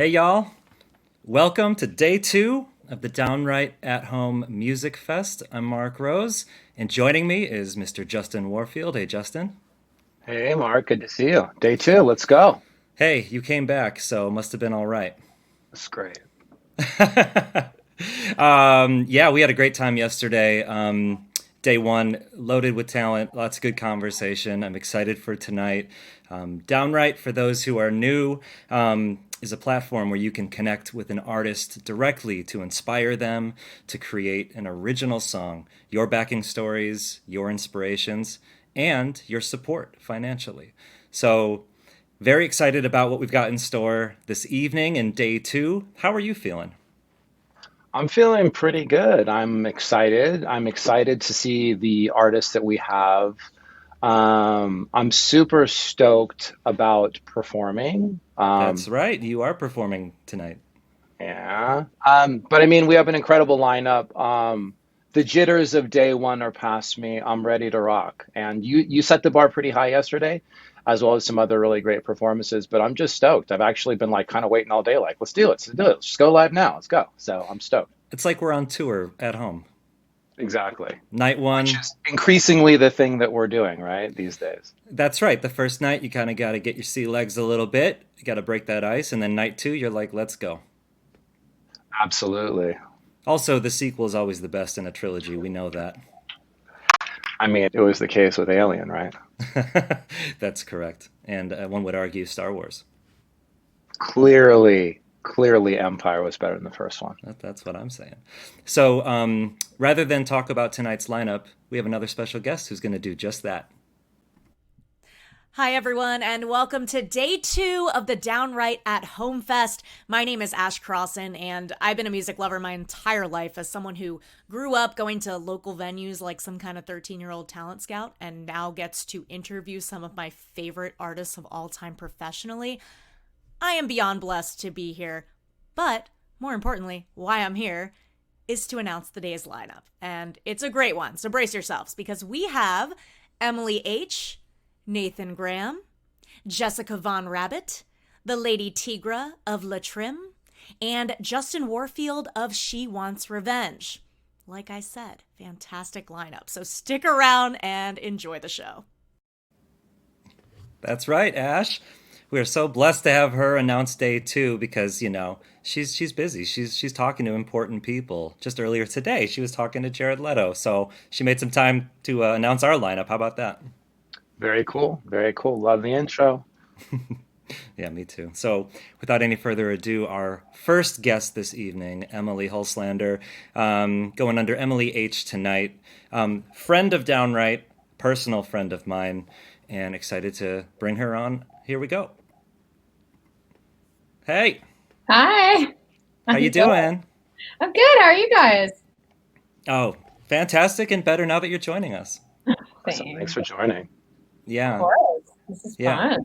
Hey, y'all. Welcome to day two of the Downwrite at Home Music Fest. I'm Mark Rose, and joining me is Mr. Justin Warfield. Hey, Justin. Hey, Mark, good to see you. Day two, let's go. Hey, you came back, so must have been all right. That's great. Yeah, we had a great time yesterday. Day one, loaded with talent, lots of good conversation. I'm excited for tonight. Downwrite, for those who are new, is a platform where you can connect with an artist directly to inspire them to create an original song, your backing stories, your inspirations, and your support financially. So, very excited about what we've got in store this evening and day two. How are you feeling? I'm feeling pretty good. I'm excited. I'm excited to see the artists that we have. I'm super stoked about performing. That's right. You are performing tonight. Yeah. But I mean, we have an incredible lineup. The jitters of day one are past me. I'm ready to rock. And you set the bar pretty high yesterday, as well as some other really great performances. But I'm just stoked. I've actually been like kind of waiting all day, like, let's do it. Let's do it. Let's just go live now. Let's go. So I'm stoked. It's like we're on tour at home. Exactly. Night Which one, is increasingly the thing that we're doing, right, these days. that's right. The first night, you kind of got to get your sea legs a little bit. You got to break that ice. And then night two, you're like, let's go. Absolutely. Also, the sequel is always the best in a trilogy. We know that. I mean, it was the case with Alien, right? That's correct. And one would argue Star Wars. Clearly, Empire was better than the first one. That's what I'm saying. So rather than talk about tonight's lineup, we have another special guest who's going to do just that. Hi, everyone, and welcome to day two of the Downwrite at Home Fest. My name is Ash Crossan, and I've been a music lover my entire life as someone who grew up going to local venues like some kind of 13-year-old talent scout and now gets to interview some of my favorite artists of all time professionally. I am beyond blessed to be here, but more importantly, why I'm here is to announce the day's lineup. And it's a great one, so brace yourselves because we have Emily H., Nathan Graham, Jesika Von Rabbit, the Lady Tigra of La Trim, and Justin Warfield of She Wants Revenge. Like I said, fantastic lineup. So stick around and enjoy the show. That's right, Ash. We are so blessed to have her announce day two because she's busy. She's talking to important people. Just earlier today, she was talking to Jared Leto, so she made some time to announce our lineup. How about that? Very cool. Very cool. Love the intro. Yeah, me too. So, without any further ado, our first guest this evening, Emily Hulslander, going under Emily H tonight. Friend of Downwrite, personal friend of mine, and excited to bring her on. Here we go. Hey, Hi. how you I'm good. doing? I'm good. How are you guys? Oh, fantastic and better now that you're joining us. Awesome. Thanks Thanks. for joining. Of Yeah, course. This is yeah. fun.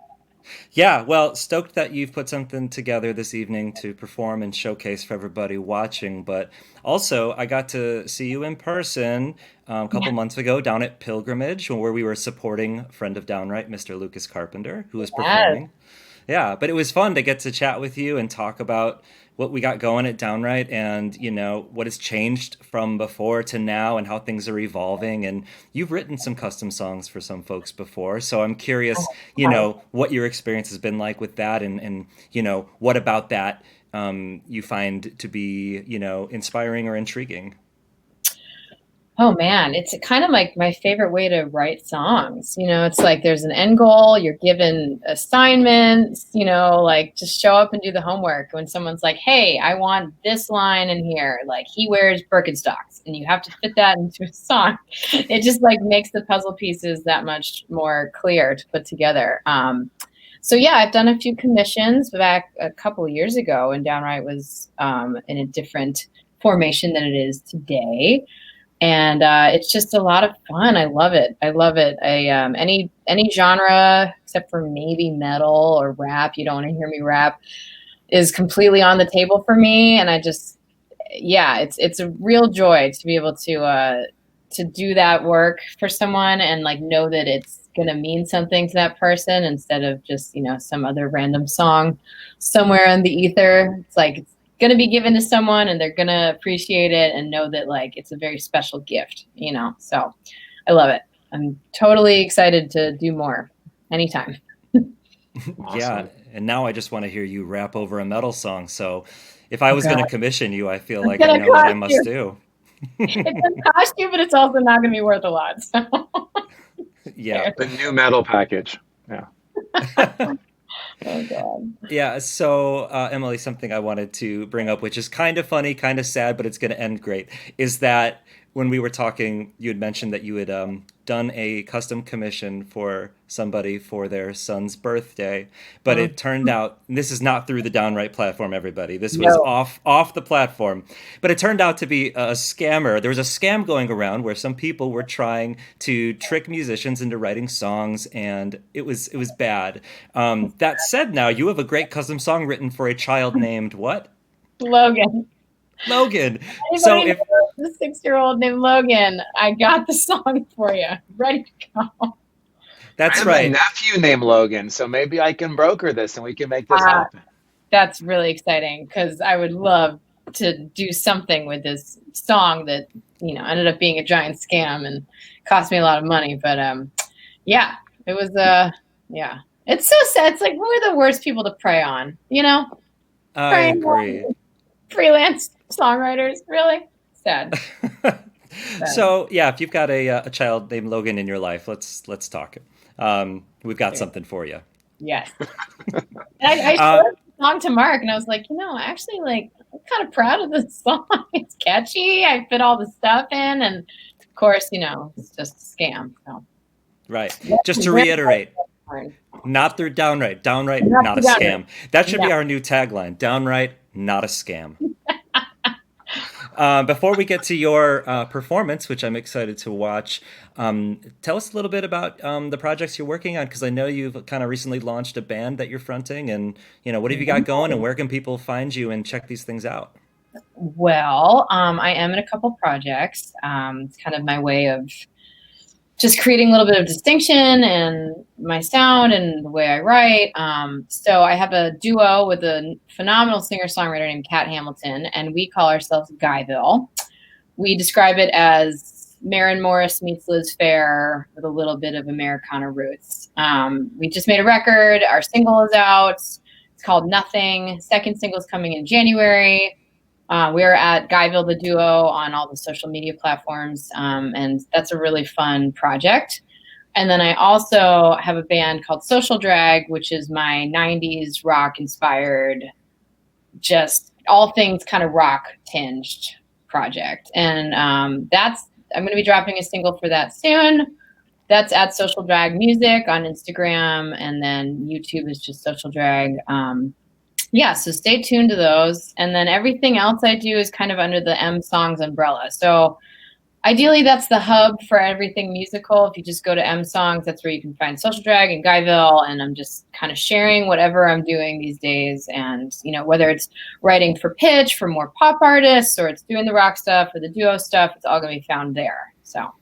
Yeah, well, stoked that you've put something together this evening to perform and showcase for everybody watching. But also, I got to see you in person a couple months ago down at Pilgrimage, where we were supporting friend of Downright, Mr. Lucas Carpenter, who was Yes. performing. Yeah, but it was fun to get to chat with you and talk about what we got going at Downright and, what has changed from before to now and how things are evolving. And you've written some custom songs for some folks before. So I'm curious, Hi. what your experience has been like with that and what about that you find to be, inspiring or intriguing. Oh man, it's kind of like my favorite way to write songs. It's like there's an end goal, you're given assignments, like just show up and do the homework. When someone's like, "Hey, I want this line in here," like he wears Birkenstocks, and you have to fit that into a song. It just like makes the puzzle pieces that much more clear to put together. So yeah, I've done a few commissions back a couple of years ago, and Downright was in a different formation than it is today, and it's just a lot of fun. I love it. I love it. Any genre except for maybe metal or rap. You don't want to hear me rap is completely on the table for me, and I just yeah, it's a real joy to be able to to do that work for someone and like know that it's going to mean something to that person instead of just, some other random song somewhere in the ether. It's like it's going to be given to someone and they're going to appreciate it and know that like it's a very special gift, So I love it. I'm totally excited to do more anytime. Awesome. Yeah, and now I just want to hear you rap over a metal song. So if I was God. going to commission you, I feel It's like I gonna know what I cost must you. do. It's a costume, but it's also not going to be worth a lot. So. Yeah. The new metal package. Yeah. Oh God. Yeah, so Emily, something I wanted to bring up, which is kind of funny, kind of sad, but it's going to end great, is that when we were talking, you had mentioned that you had done a custom commission for somebody for their son's birthday, but it turned out, and this is not through the Downwrite platform, everybody. This was No. off the platform, but it turned out to be a scammer. There was a scam going around where some people were trying to trick musicians into writing songs, and it was bad. That said, now you have a great custom song written for a child named what? Logan. Logan. Anybody So if knows the 6-year-old named Logan, I got the song for you. Ready to go. I that's have a right. nephew named Logan, so maybe I can broker this and we can make this happen. That's really exciting because I would love to do something with this song that, ended up being a giant scam and cost me a lot of money. But yeah, it was, yeah. It's so sad. It's like we're the worst people to prey on, I Preying agree. on freelance songwriters. Really sad. So yeah, if you've got a child named Logan in your life, let's talk. We've got something for you. Yes. I showed the song to Mark and I was like, actually, like, I'm kind of proud of this song. It's catchy. I fit all the stuff in. And of course, it's just a scam. So. Right. Just to reiterate, not through Downwrite. Downwrite, not a scam. That should be our new tagline. Downwrite, not a scam. Before we get to your performance, which I'm excited to watch, tell us a little bit about the projects you're working on, because I know you've kind of recently launched a band that you're fronting, and what have you got going, and where can people find you and check these things out? Well, I am in a couple projects. It's kind of my way of just creating a little bit of distinction and my sound and the way I write. So I have a duo with a phenomenal singer-songwriter named Kat Hamilton, and we call ourselves Guyville. We describe it as Maren Morris meets Liz Phair with a little bit of Americana roots. We just made a record. Our single is out. It's called Nothing. Second single is coming in January. We're at Guyville the Duo on all the social media platforms, and that's a really fun project. And then I also have a band called Social Drag, which is my 90s rock inspired, just all things kind of rock tinged project. And I'm going to be dropping a single for that soon. That's at Social Drag Music on Instagram, and then YouTube is just Social Drag. Yeah, so stay tuned to those. And then everything else I do is kind of under the M Songs umbrella. So ideally, that's the hub for everything musical. If you just go to M Songs, that's where you can find Social Drag and Guyville. And I'm just kind of sharing whatever I'm doing these days. And, whether it's writing for pitch for more pop artists, or it's doing the rock stuff or the duo stuff, it's all going to be found there. So.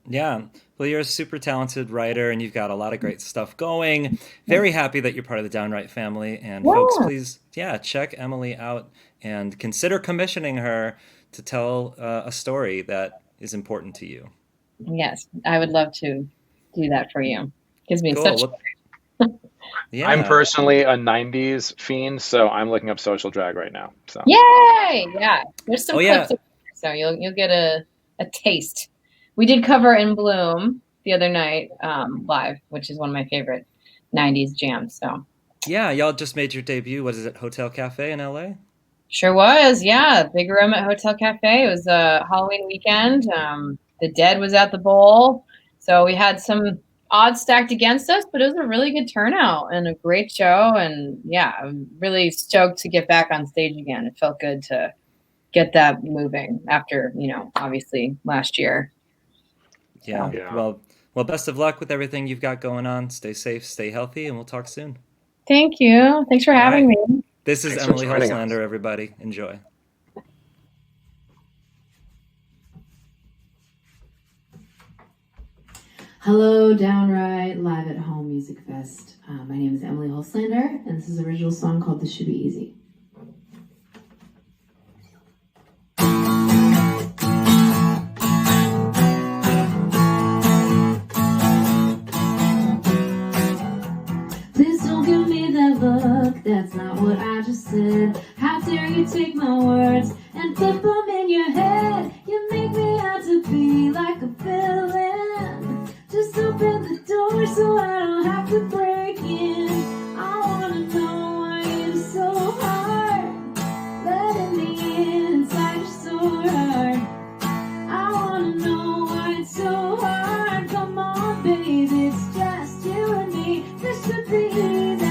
Yeah. Well, you're a super talented writer, and you've got a lot of great stuff going. Very happy that you're part of the Downwrite family. And folks, please, check Emily out and consider commissioning her to tell a story that is important to you. Yes, I would love to do that for you. Gives me Cool. such. Yeah. I'm personally a 90s fiend, so I'm looking up Social Drag right now. So. Yay! Yeah, there's some clips, so you'll get a taste. We did cover In Bloom the other night live, which is one of my favorite 90s jams. So. Yeah, y'all just made your debut. What is it, Hotel Cafe in LA? Sure was, yeah. Big room at Hotel Cafe. It was a Halloween weekend. The Dead was at the bowl. So we had some odds stacked against us, but it was a really good turnout and a great show. And yeah, I'm really stoked to get back on stage again. It felt good to get that moving after, obviously last year. Yeah. Well, best of luck with everything you've got going on. Stay safe, stay healthy, and we'll talk soon. Thank you. Thanks for having me. This is Emily Holzlander, everybody. Enjoy. Hello, Downwrite, live at home music fest. My name is Emily Holslander, and this is an original song called This Should Be Easy. Please don't give me that look, that's not what I just said. How dare you take my words and flip them in your head? You make me out to be like a villain. Just open the door so I don't have to break in. I wanna know why you're so hard, letting me in inside your so hard. I wanna know why it's so hard. Come on, baby, it's just you and me. This should be easy.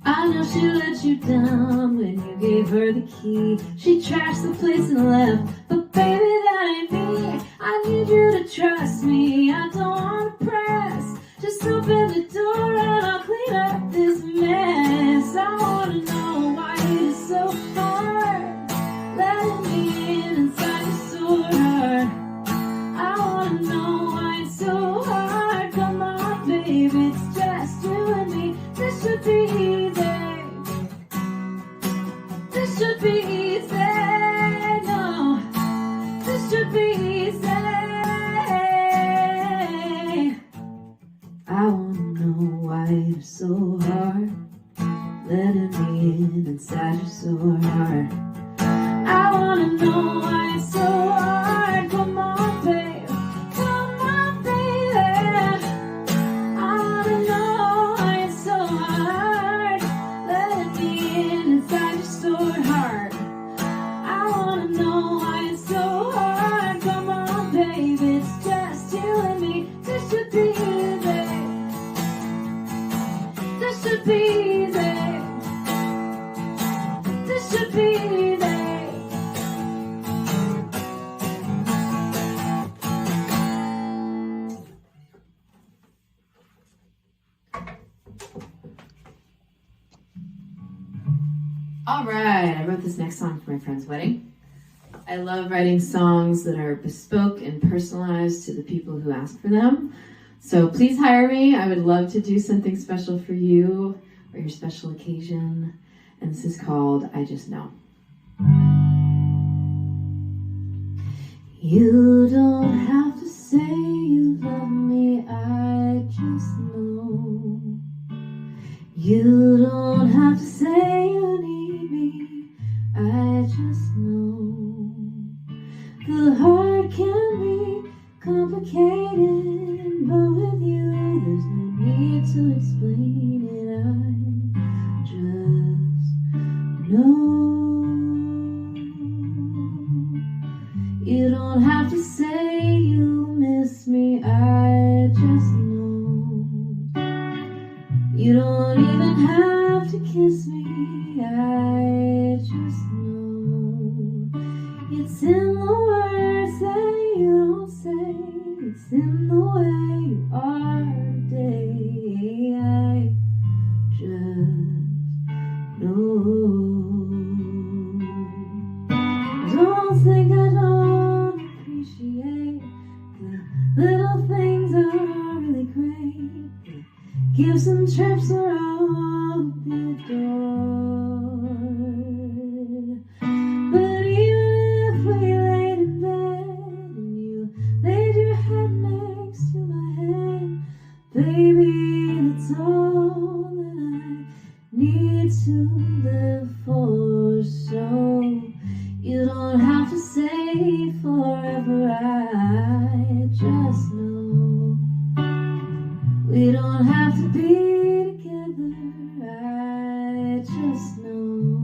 I know she let you down when you gave her the key. She trashed the place and left, but baby, that ain't me. I need you to trust me. I don't wanna press. Just open the door and I'll clean up this mess. I wanna know why it's so hard, letting me in inside your so hard. I wanna know why it's so hard. Come on, baby, it's just you and me. This should be easy. This should be easy. No, this should be easy. I wanna know why you're so hard, letting me in inside your so hard. I wanna know why it's so hard. Come on, babe. Come on, baby. I wanna know why it's so hard, letting me in inside your so hard. I wanna know why it's so hard. Come on, baby, it's just you and me. This should be easy. This should be easy. This should be easy. All right, I wrote this next song for my friend's wedding. I love writing songs that are bespoke and personalized to the people who ask for them. So please hire me. I would love to do something special for you or your special occasion. And this is called I Just Know. You don't have to say you love me, I just know. You don't have to say you need me, I just know. The heart can be complicated, but with you there's no need to explain it, I just know. You don't have to say you miss me, I just know. You don't even have to kiss me, I just know. It's in the words that you don't say, it's in the way you are today, I just know. Don't think I don't appreciate the little things that are really great. Give some trips around the door. But even if we laid in bed and you laid your head next to my head, baby, that's all that I need to live for. So you don't have to say forever, I just know. We don't have to be together, I just know.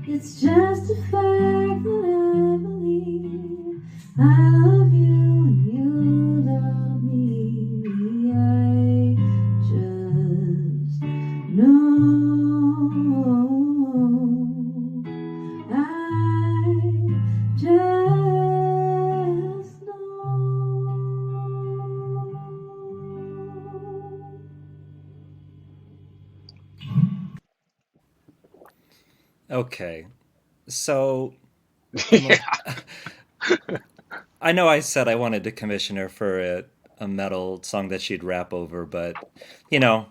It's just a fact that I believe I love you and you love me, I just know. I just Okay. So, Yeah. Emily, I know I said I wanted to commission her for a metal song that she'd rap over, but you know,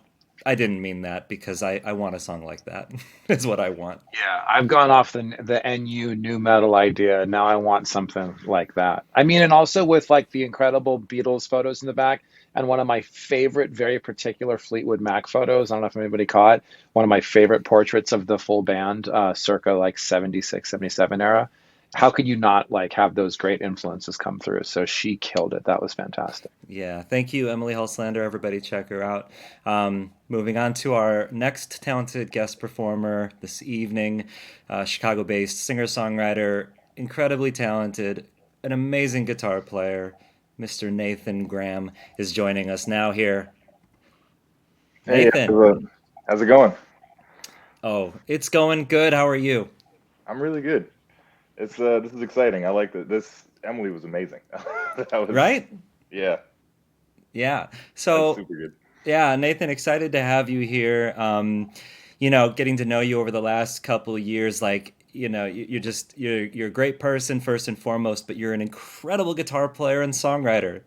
I didn't mean that because I want a song like that. Is what I want. Yeah, I've gone off the NU new metal idea. Now I want something like that. I mean, and also with like the incredible Beatles photos in the back, and one of my favorite, very particular Fleetwood Mac photos. I don't know if anybody caught one of my favorite portraits of the full band, circa like 76, 77 era. How could you not like have those great influences come through? So she killed it. That was fantastic. Yeah, thank you, Emily Hulslander. Everybody, check her out. Moving on to our next talented guest performer this evening, Chicago-based singer-songwriter, incredibly talented, an amazing guitar player. Mr. Nathan Graham is joining us now here. Hey, Nathan, how's it going? oh, it's going good. How are you? I'm really good. It's this is exciting. I like that. This Emily was amazing. That was Right? yeah, Yeah. that's So, super good. yeah, Nathan, excited to have you here. Getting to know you over the last couple of years, like, you're a great person first and foremost, but you're an incredible guitar player and songwriter.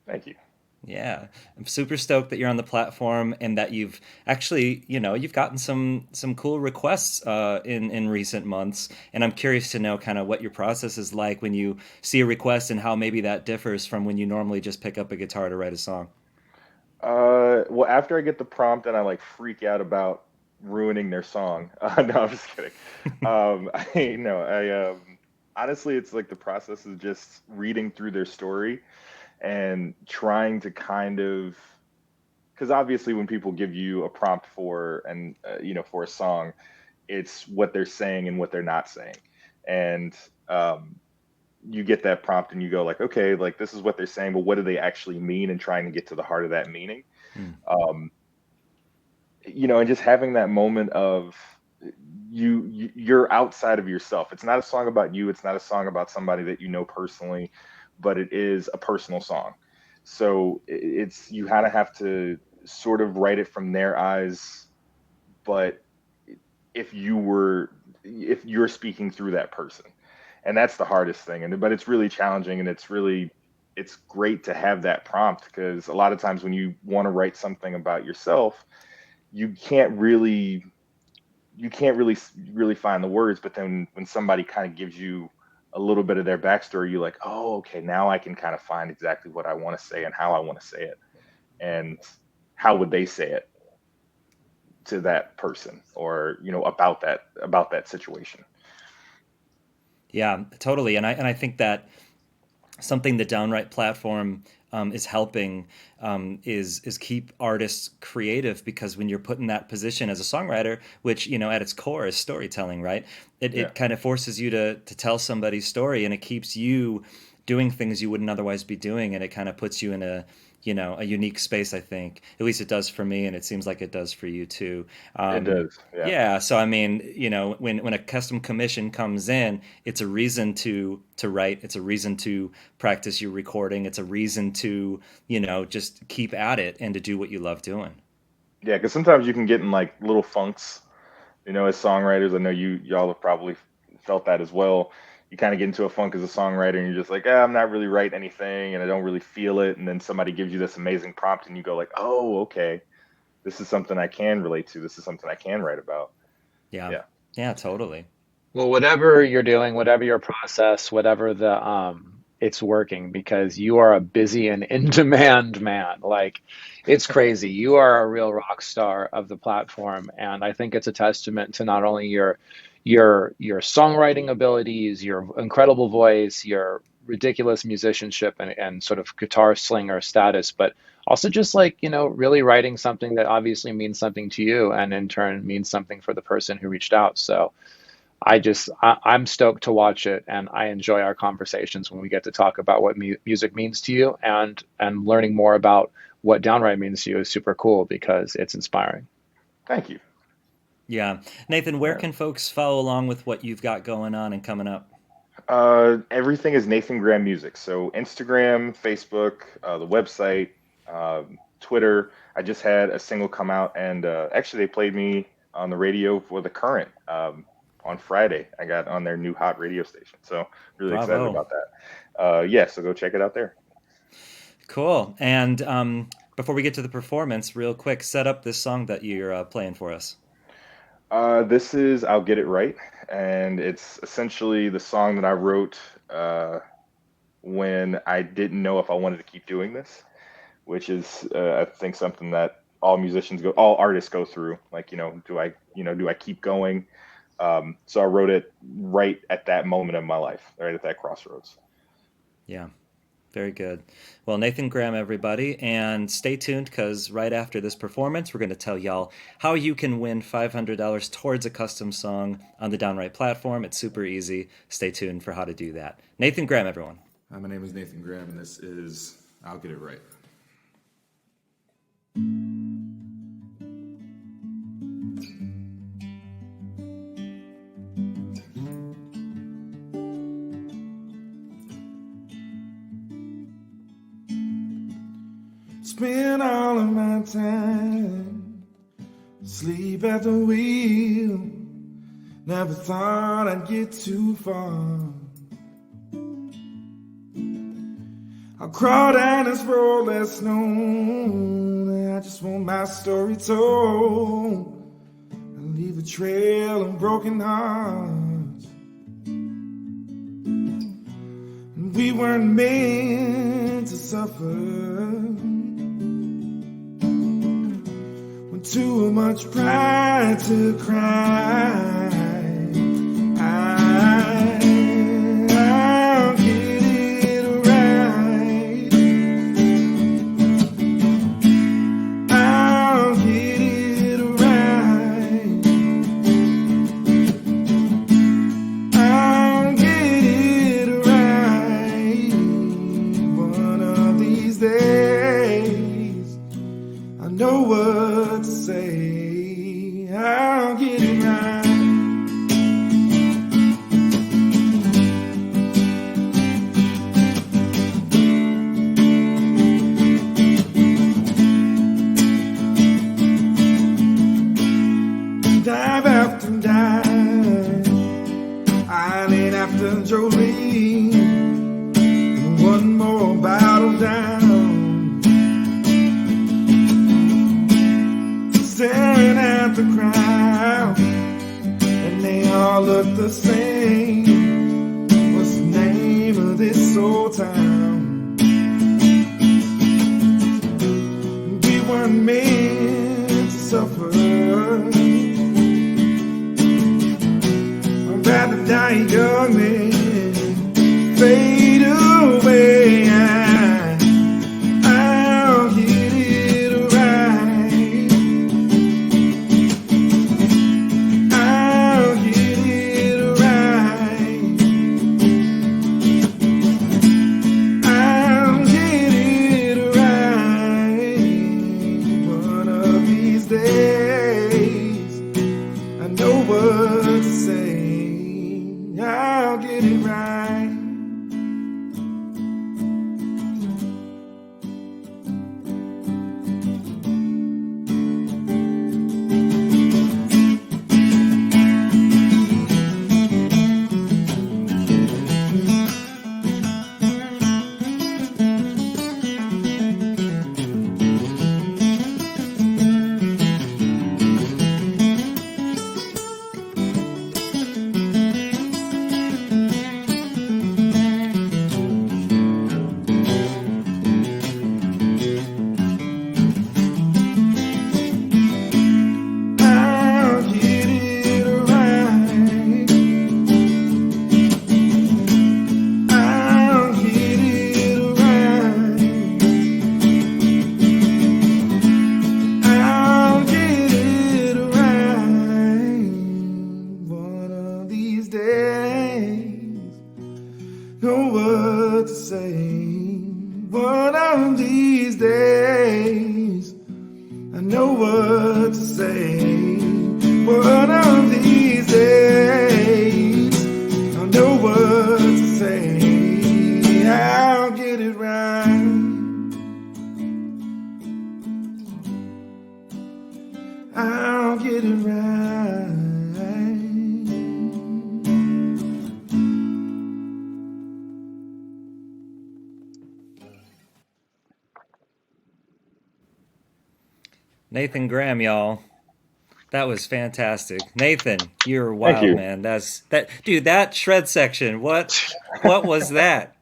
Thank you. Yeah, I'm super stoked that you're on the platform and that you've actually, you've gotten some cool requests in recent months, and I'm curious to know kind of what your process is like when you see a request and how maybe that differs from when you normally just pick up a guitar to write a song. Well, after I get the prompt and I like freak out about ruining their song. No, I'm just kidding. I no, I honestly, it's like the process is just reading through their story and trying to kind of because obviously when people give you a prompt for and for a song, it's what they're saying and what they're not saying, and you get that prompt and you go like, okay, like this is what they're saying, but what do they actually mean, and trying to get to the heart of that meaning. Hmm. um, and just having that moment of you're outside of yourself. It's not a song about you, it's not a song about somebody that you know personally, but it is a personal song. So it's you kind of have to sort of write it from their eyes, but if you were if you're speaking through that person, and that's the hardest thing, and but it's really challenging, and it's great to have that prompt, because a lot of times when you want to write something about yourself, you can't really really find the words, but then when somebody kind of gives you a little bit of their backstory, you're like, oh, okay, now I can kind of find exactly what I want to say and how I want to say it, and how would they say it to that person, or about that situation. Yeah, totally. And I think that something the Downwrite platform is helping is keep artists creative, because when you're put in that position as a songwriter, which at its core is storytelling, right? It, Yeah, it kind of forces you to tell somebody's story, and it keeps you doing things you wouldn't otherwise be doing, and it kind of puts you in a unique space. I think at least it does for me, and it seems like it does for you too. it does. Yeah. Yeah, so I mean, when a custom commission comes in, it's a reason to write. It's a reason to practice your recording. It's a reason to just keep at it and to do what you love doing. Yeah, because sometimes you can get in like little funks, as songwriters. I know y'all have probably felt that as well. You kind of get into a funk as a songwriter, and you're just like, I'm not really writing anything, and I don't really feel it. And then somebody gives you this amazing prompt, and you go like, oh, okay, this is something I can relate to. This is something I can write about. Yeah, Yeah. yeah, totally. Well, whatever you're doing, whatever your process, whatever it's working because you are a busy and in-demand man. Like, it's crazy. You are a real rock star of the platform, and I think it's a testament to not only your songwriting abilities, your incredible voice, your ridiculous musicianship, and sort of guitar slinger status, but also just like, really writing something that obviously means something to you, and in turn means something for the person who reached out. So. I'm stoked to watch it, and I enjoy our conversations when we get to talk about what music means to you, and learning more about what downright means to you is super cool because it's inspiring. Thank you. Yeah, Nathan, where Yeah. can folks follow along with what you've got going on and coming up? Everything is Nathan Graham Music. So Instagram, Facebook, the website, Twitter. I just had a single come out, and actually they played me on the radio for The Current, on on Friday. I got on their new hot radio station. So really excited Bravo. about that. Yeah, so go check it out there. Cool. And before we get to the performance, real quick, set up this song that you're playing for us. This is I'll Get It Right, and it's essentially the song that I wrote when I didn't know if I wanted to keep doing this, which is I think something that all artists go through. Like, do I keep going? So I wrote it right at that moment of my life, right at that crossroads. Yeah. Very good. Well, Nathan Graham, everybody, and stay tuned because right after this performance, we're going to tell y'all how you can win $500 towards a custom song on the Downwrite platform. It's super easy. Stay tuned for how to do that. Nathan Graham, everyone. Hi, my name is Nathan Graham, and this is I'll Get It Right. Spend all of my time sleep at the wheel. Never thought I'd get too far. I'll crawl down this road less known. I just want my story told. I'll leave a trail of broken hearts. And we weren't meant to suffer. Too much pride to cry. I'll get it right. I'll get it right. I'll get it right. One of these days, I know what to say. I'll get it right. Dive after dive, island after Jolene, one more battle down. Staring at the crowd, and they all look the same. What's the name of this old town? We weren't meant to suffer. I'd rather die young than fade away. I'll get it right. I'll get it right. I'll get it right. One of these days, I know what to say. I'll get it right. I'll get it right. I'll get it right. I'll get it right. One of these days, know what to say. One of these days, I know what to say. One of these days, I know what to say. I'll get it right. I'll get it right. Nathan Graham, y'all. That was fantastic. Nathan, you're Thank wild, you. man. That dude, that shred section. What was that?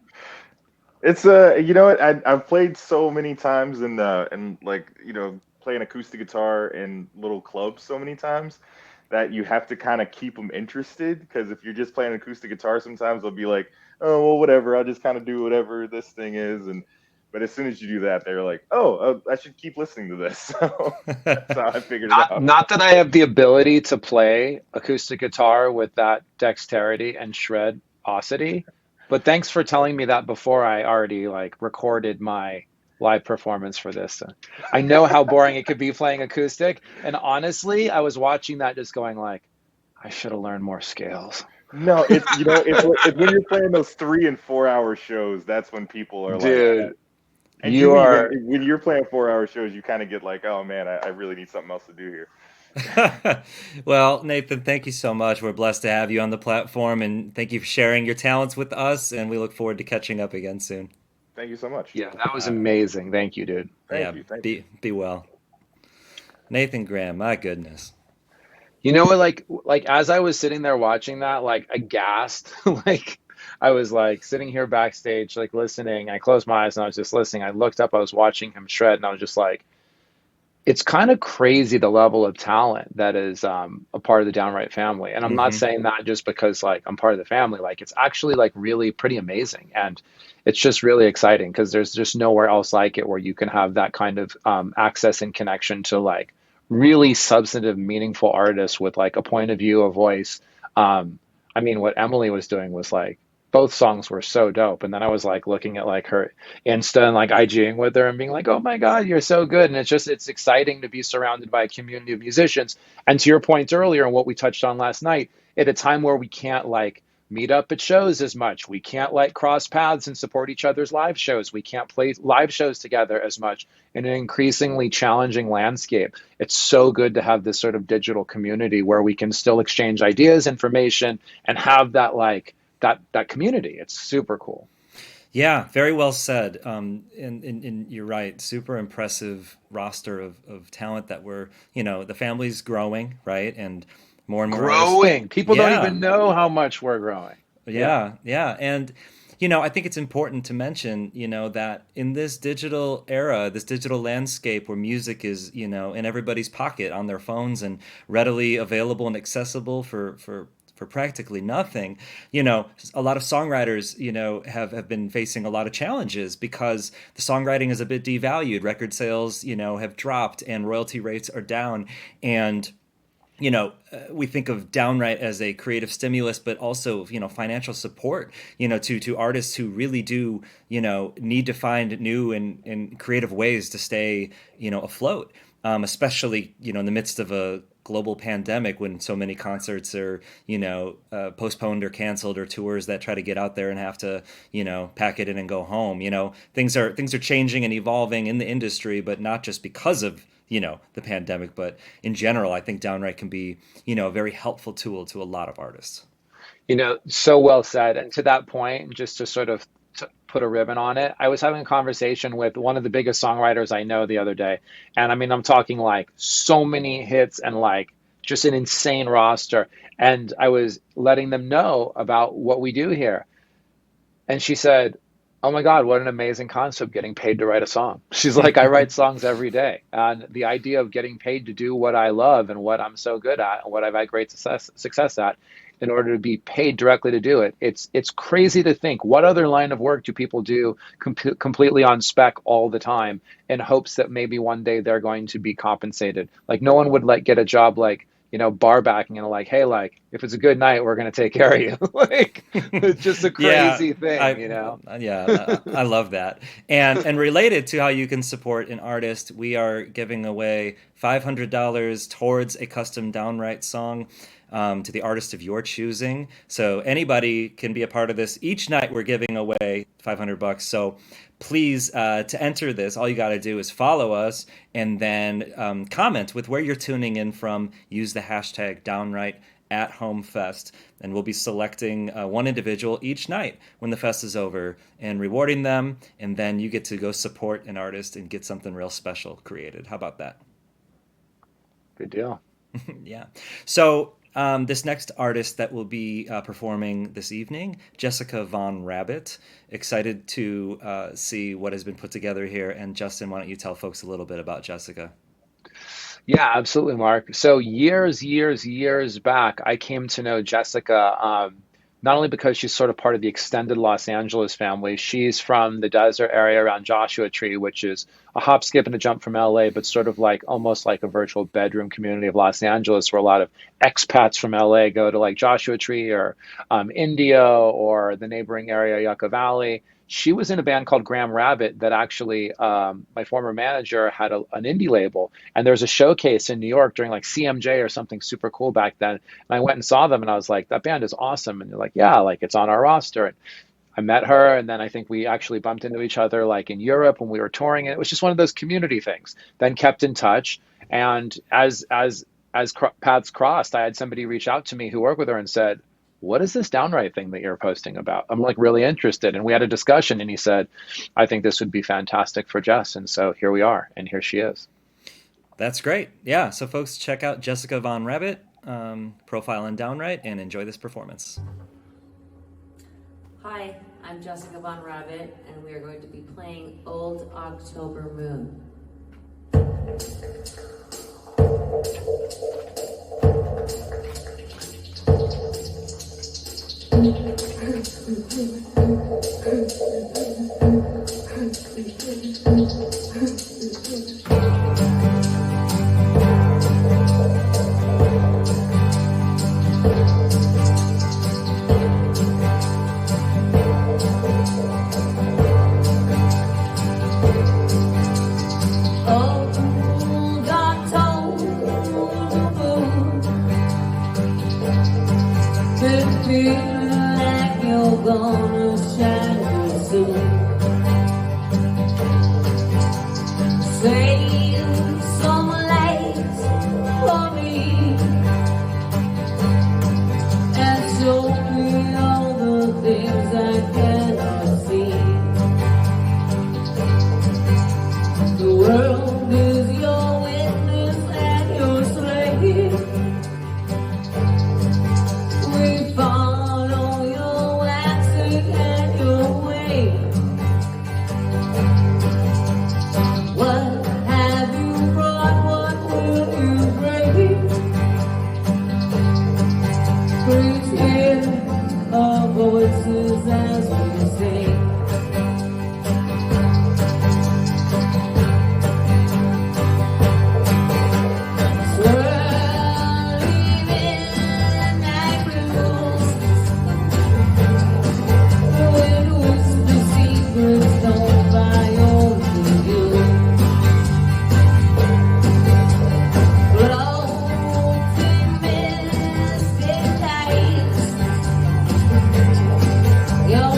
It's you know what, I've played so many times in like, playing acoustic guitar in little clubs so many times that you have to kind of keep them interested, because if you're just playing acoustic guitar, sometimes they'll be like, oh well, whatever, I'll just kind of do whatever this thing is. And but as soon as you do that, they're like, oh, I should keep listening to this. So that's how I figured it out. Not that I have the ability to play acoustic guitar with that dexterity and shredosity, but thanks for telling me that before I already like recorded my live performance for this. I know how boring it could be playing acoustic, and honestly, I was watching that just going like, I should have learned more scales. No, it's when you're playing those 3 and 4 hour shows, that's when people are like, Dude, and you you even are when you're playing 4 hour shows, you kind of get like, oh man, I really need something else to do here. Well, Nathan, thank you so much. We're blessed to have you on the platform, and thank you for sharing your talents with us. And we look forward to catching up again soon. Thank you so much. yeah, that was Uh, amazing. Thank you, dude. yeah, Thank you. be well. Nathan Graham, my goodness. You know what, like as I was sitting there watching that, like aghast, like I was like sitting here backstage, like listening. I closed my eyes and I was just listening. I looked up, I was watching him shred, and I was just like, it's kind of crazy the level of talent that is a part of the Downright family. And I'm not Hmm. saying that just because like I'm part of the family. Like it's actually like really pretty amazing, and it's just really exciting because there's just nowhere else like it where you can have that kind of access and connection to like really substantive, meaningful artists with like a point of view, a voice. I mean, what Emily was doing was like both songs were so dope. And then I was like looking at like her Insta and like IGing with her and being like, oh my God, you're so good. And it's exciting to be surrounded by a community of musicians. And to your point earlier, and what we touched on last night, at a time where we can't like meet up at shows as much, we can't like cross paths and support each other's live shows, we can't play live shows together as much in an increasingly challenging landscape. It's so good to have this sort of digital community where we can still exchange ideas, information, and have that like that community. It's super cool. Yeah, very well said. And you're right. Super impressive roster of talent that the family's growing, right? And more artists. Growing. People don't Yeah, even know how much we're growing. Yeah. yeah. And, I think it's important to mention, that in this digital era, this digital landscape where music is, in everybody's pocket on their phones and readily available and accessible for practically nothing, a lot of songwriters, have been facing a lot of challenges because the songwriting is a bit devalued. Record sales, have dropped and royalty rates are down. And we think of Downwrite as a creative stimulus, but also, financial support, to artists who really do, need to find new and creative ways to stay, afloat, especially, in the midst of a global pandemic when so many concerts are, postponed or canceled, or tours that try to get out there and have to, pack it in and go home. Things are changing and evolving in the industry, but not just because of the pandemic, but in general, I think Downwrite can be, a very helpful tool to a lot of artists. So well said. And to that point, just to sort of put a ribbon on it, I was having a conversation with one of the biggest songwriters I know the other day. And I mean, I'm talking like so many hits and like just an insane roster. And I was letting them know about what we do here. And she said, oh my God, what an amazing concept, getting paid to write a song. She's like, I write songs every day. And the idea of getting paid to do what I love and what I'm so good at and what I've had great success at, in order to be paid directly to do it. It's crazy to think, what other line of work do people do completely on spec all the time in hopes that maybe one day they're going to be compensated? Like no one would like get a job like, bar backing and like, hey, like if it's a good night, we're going to take care of you. Like it's just a Yeah, crazy thing, I love that. And related to how you can support an artist, we are giving away $500 towards a custom Downwrite song, to the artist of your choosing. So anybody can be a part of this. Each night we're giving away $500. So please, to enter this, all you got to do is follow us and then comment with where you're tuning in from. Use the hashtag Downwrite at HomeFest, and we'll be selecting one individual each night when the fest is over and rewarding them. And then you get to go support an artist and get something real special created. How about that? Good deal. Yeah. So this next artist that will be performing this evening, Jesika Von Rabbit. Excited to see what has been put together here. And Justin, why don't you tell folks a little bit about Jesika? Yeah, absolutely, Mark. So years back, I came to know Jesika, not only because she's sort of part of the extended Los Angeles family. She's from the desert area around Joshua Tree, which is a hop, skip, and a jump from LA, but sort of like almost like a virtual bedroom community of Los Angeles, where a lot of expats from LA go to like Joshua Tree or India or the neighboring area, Yucca Valley. She was in a band called Graham Rabbit that actually my former manager had an indie label, and there was a showcase in New York during like CMJ or something super cool back then. And I went and saw them, and I was like, that band is awesome. And they're like, yeah, like it's on our roster. And I met her, and then I think we actually bumped into each other like in Europe when we were touring. And it was just one of those community things. Then kept in touch, and as paths crossed, I had somebody reach out to me who worked with her and said, what is this Downwrite thing that you're posting about? I'm like really interested. And we had a discussion, and he said, I think this would be fantastic for Jess. And so here we are, and here she is. That's great. Yeah. So folks, check out Jesika Von Rabbit, profile on Downwrite, and enjoy this performance. Hi, I'm Jesika Von Rabbit, and we are going to be playing Old October Moon. Gonna shine soon. Save some lights for me and show me all the things I cannot see. The world is your witness and your slave. We follow your waxing and your way. What have you brought? What will you bring? Please hear our voices as we sing. Swirling in night blues, the wind whispers secrets known by only you. Floating mystic tides, your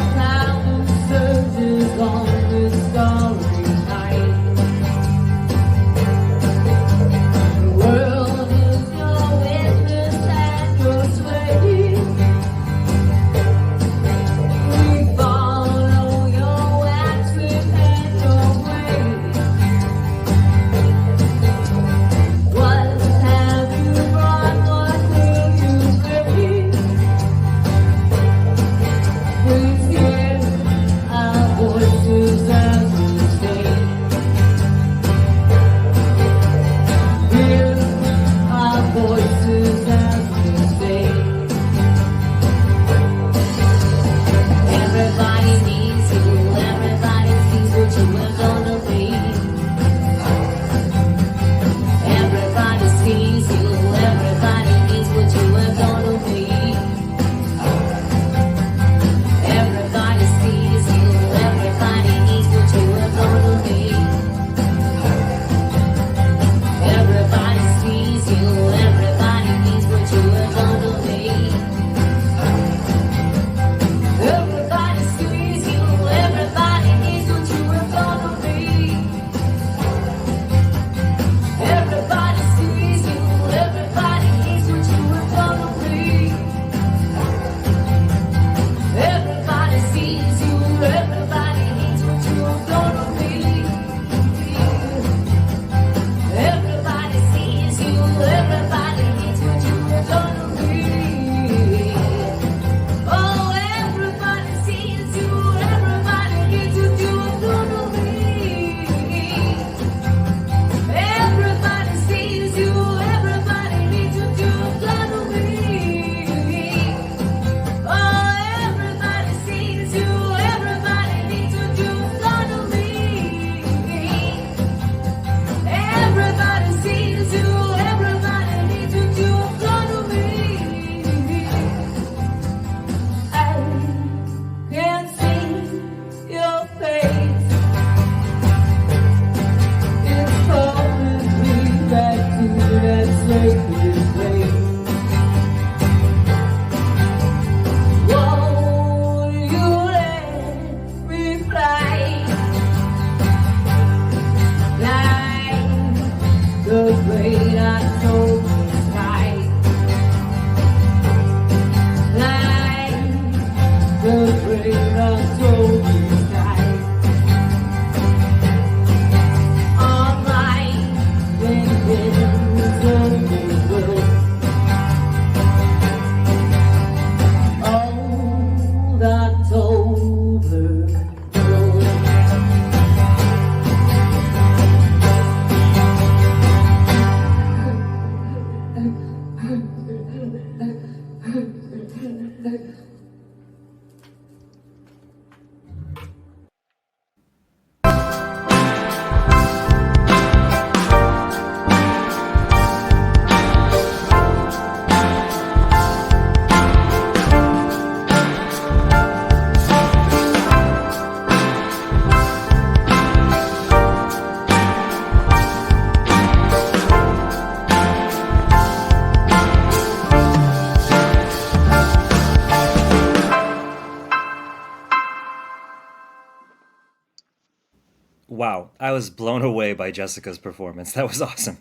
Wow, I was blown away by Jessica's performance. That was awesome.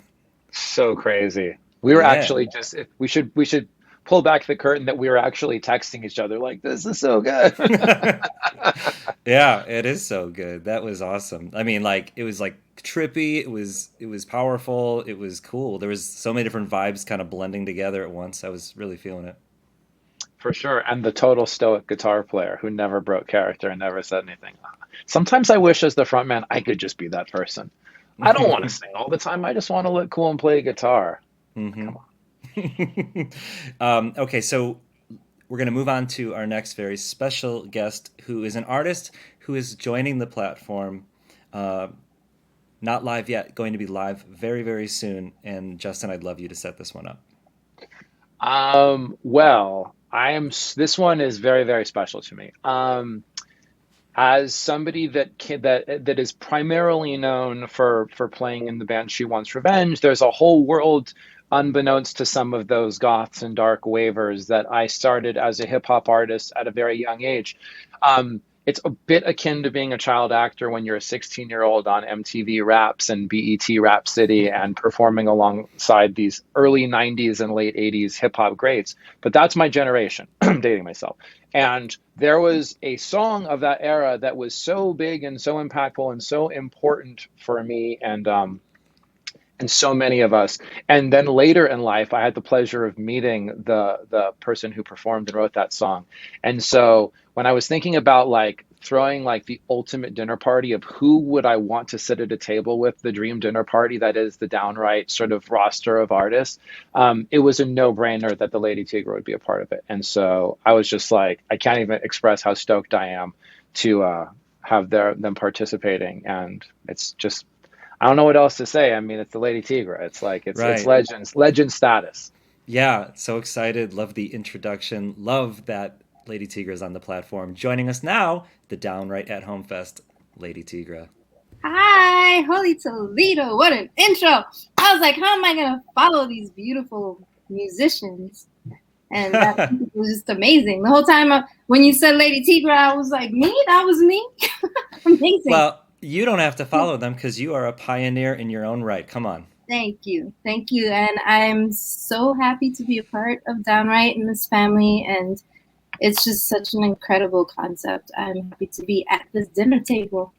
So crazy. We were Yeah. actually just we should pull back the curtain that we were actually texting each other like this is so good. Yeah, it is so good. That was awesome. I mean, like it was like trippy, it was powerful, it was cool. There was so many different vibes kind of blending together at once. I was really feeling it. For sure. And the total stoic guitar player who never broke character and never said anything. Sometimes I wish as the frontman I could just be that person. I don't want to sing all the time. I just want to look cool and play guitar. Hmm. Come on. Okay, so we're going to move on to our next very special guest, who is an artist who is joining the platform. Uh, Not live yet, going to be live very, very soon. And Justin, I'd love you to set this one up. Well, this one is very, very special to me. As somebody that is primarily known for playing in the band She Wants Revenge, there's a whole world unbeknownst to some of those goths and dark wavers that I started as a hip hop artist at a very young age. It's a bit akin to being a child actor when you're a 16-year-old on MTV Raps and BET Rap City and performing alongside these early 90s and late 80s hip hop greats. But that's my generation. I'm dating myself. And there was a song of that era that was so big and so impactful and so important for me and so many of us. And then later in life, I had the pleasure of meeting the person who performed and wrote that song. And so when I was thinking about like throwing like the ultimate dinner party of who would I want to sit at a table with, the dream dinner party that is the Downwrite sort of roster of artists, it was a no-brainer that the Lady Tigra would be a part of it. And so I was just like, I can't even express how stoked I am to have them participating. And it's just, I don't know what else to say. I mean, it's the Lady Tigra. It's like it's Right. legend status. Yeah, so excited. Love the introduction. Love that Lady Tigra is on the platform. Joining us now, the Downwrite at Home Fest, Lady Tigra. Hi, holy Toledo. What an intro. I was like, how am I going to follow these beautiful musicians? And that was just amazing. The whole time when you said Lady Tigra, I was like, me? That was me? Amazing. Well, you don't have to follow them because you are a pioneer in your own right. Come on. Thank you. Thank you. And I'm so happy to be a part of Downwrite in this family. And it's just such an incredible concept. I'm happy to be at this dinner table.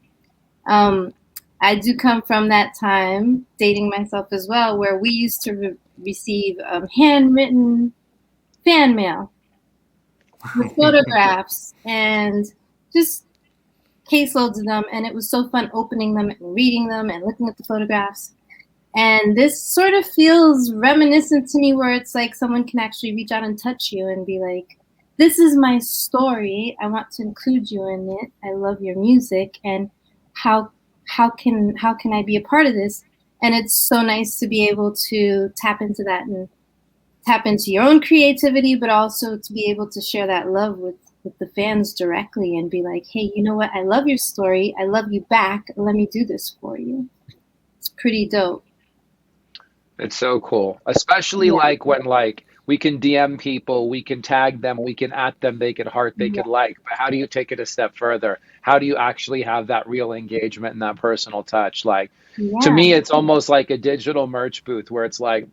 I do come from that time, dating myself as well, where we used to receive handwritten fan mail with photographs and just caseloads of them. And it was so fun opening them and reading them and looking at the photographs. And this sort of feels reminiscent to me, where it's like someone can actually reach out and touch you and be like, this is my story. I want to include you in it. I love your music. And how can I be a part of this? And it's so nice to be able to tap into that and tap into your own creativity, but also to be able to share that love with the fans directly and be like, hey, you know what? I love your story. I love you back. Let me do this for you. It's pretty dope. It's so cool, especially like when like we can DM people, we can tag them, we can at them, they could heart, they could like. But how do you take it a step further? How do you actually have that real engagement and that personal touch? Like to me, it's almost like a digital merch booth where it's like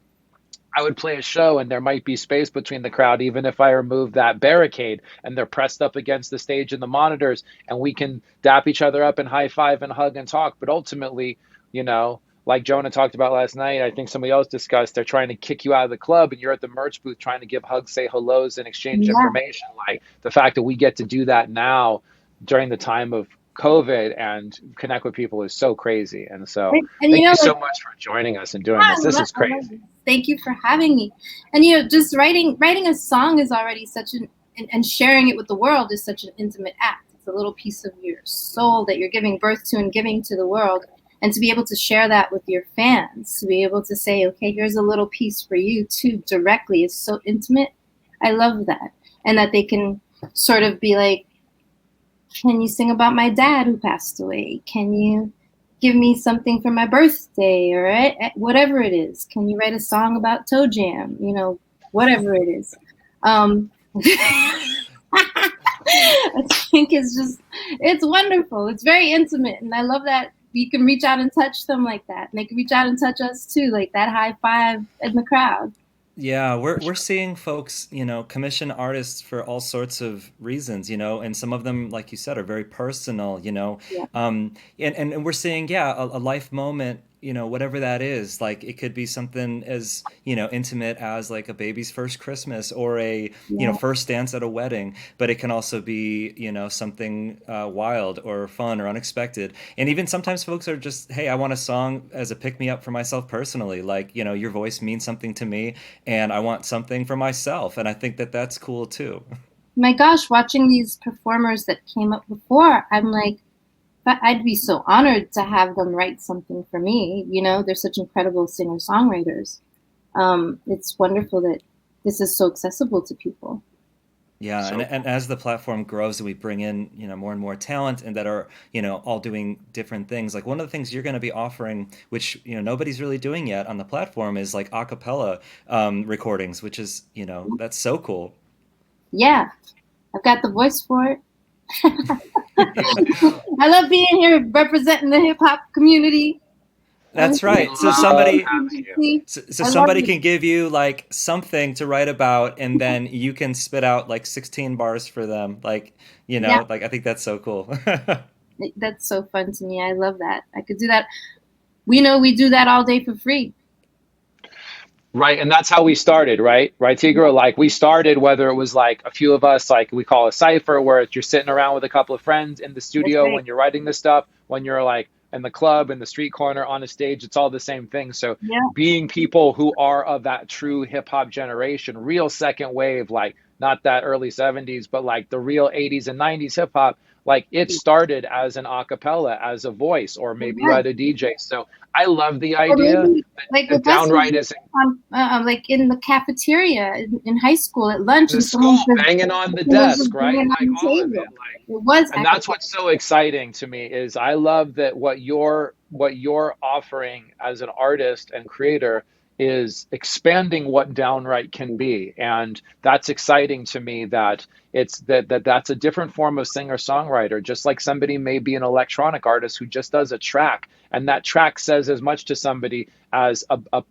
I would play a show and there might be space between the crowd, even if I remove that barricade and they're pressed up against the stage and the monitors, and we can dap each other up and high five and hug and talk. But ultimately, you know, like Jonah talked about last night, I think somebody else discussed, they're trying to kick you out of the club and you're at the merch booth trying to give hugs, say hellos, and exchange information. Like the fact that we get to do that now during the time of COVID and connect with people is so crazy. And so And thank you know, you so like, much for joining us and doing yeah, this. This is I love crazy. it. Thank you for having me. And you know, just writing a song is already such an and sharing it with the world is such an intimate act. It's a little piece of your soul that you're giving birth to and giving to the world. And to be able to share that with your fans, to be able to say, okay, here's a little piece for you too, directly, is so intimate. I love that. And that they can sort of be like, can you sing about my dad who passed away? Can you give me something for my birthday, or whatever it is? Can you write a song about Toe Jam? You know, whatever it is. I think it's wonderful. It's very intimate. And I love that we can reach out and touch them like that. And they can reach out and touch us too, like that high five in the crowd. Yeah, we're seeing folks, commission artists for all sorts of reasons, and some of them, like you said, are very personal, Yeah. and we're seeing, yeah, a life moment, whatever that is. Like it could be something as, intimate as like a baby's first Christmas or a, Yeah. first dance at a wedding, but it can also be, something wild or fun or unexpected. And even sometimes folks are just, hey, I want a song as a pick me up for myself personally. Like, your voice means something to me and I want something for myself. And I think that that's cool too. My gosh, watching these performers that came up before, I'm like, I'd be so honored to have them write something for me. They're such incredible singer-songwriters. It's wonderful that this is so accessible to people. Yeah, and as the platform grows and we bring in, more and more talent and that are, all doing different things. Like one of the things you're going to be offering, which, nobody's really doing yet on the platform, is like a cappella recordings, which is, that's so cool. Yeah, I've got the voice for it. I love being here representing the hip hop community. That's right. So somebody can give you like something to write about, and then you can spit out like 16 bars for them. Like, Yeah. like I think that's so cool. That's so fun to me. I love that. I could do that. We do that all day for free. Right. And that's how we started, right? Right, Tigra? Like we started, whether it was like a few of us, like we call a cipher, where you're sitting around with a couple of friends in the studio right. when you're writing this stuff, when you're like in the club, in the street corner, on a stage, it's all the same thing. So Yeah. being people who are of that true hip hop generation, real second wave, like not that early 70s, but like the real 80s and 90s hip hop, like it started as an a cappella, as a voice, or maybe you had a DJ. So I love the idea Like that with us, Downwrite is like in the cafeteria in high school at lunch, the and school someone just banging on the someone just desk, right? banging Like on the all of table. it. Like, It was, and that's what's so exciting to me is I love that what you're offering as an artist and creator is expanding what Downwrite can be. And that's exciting to me that it's that's a different form of singer-songwriter, just like somebody may be an electronic artist who just does a track, and that track says as much to somebody as a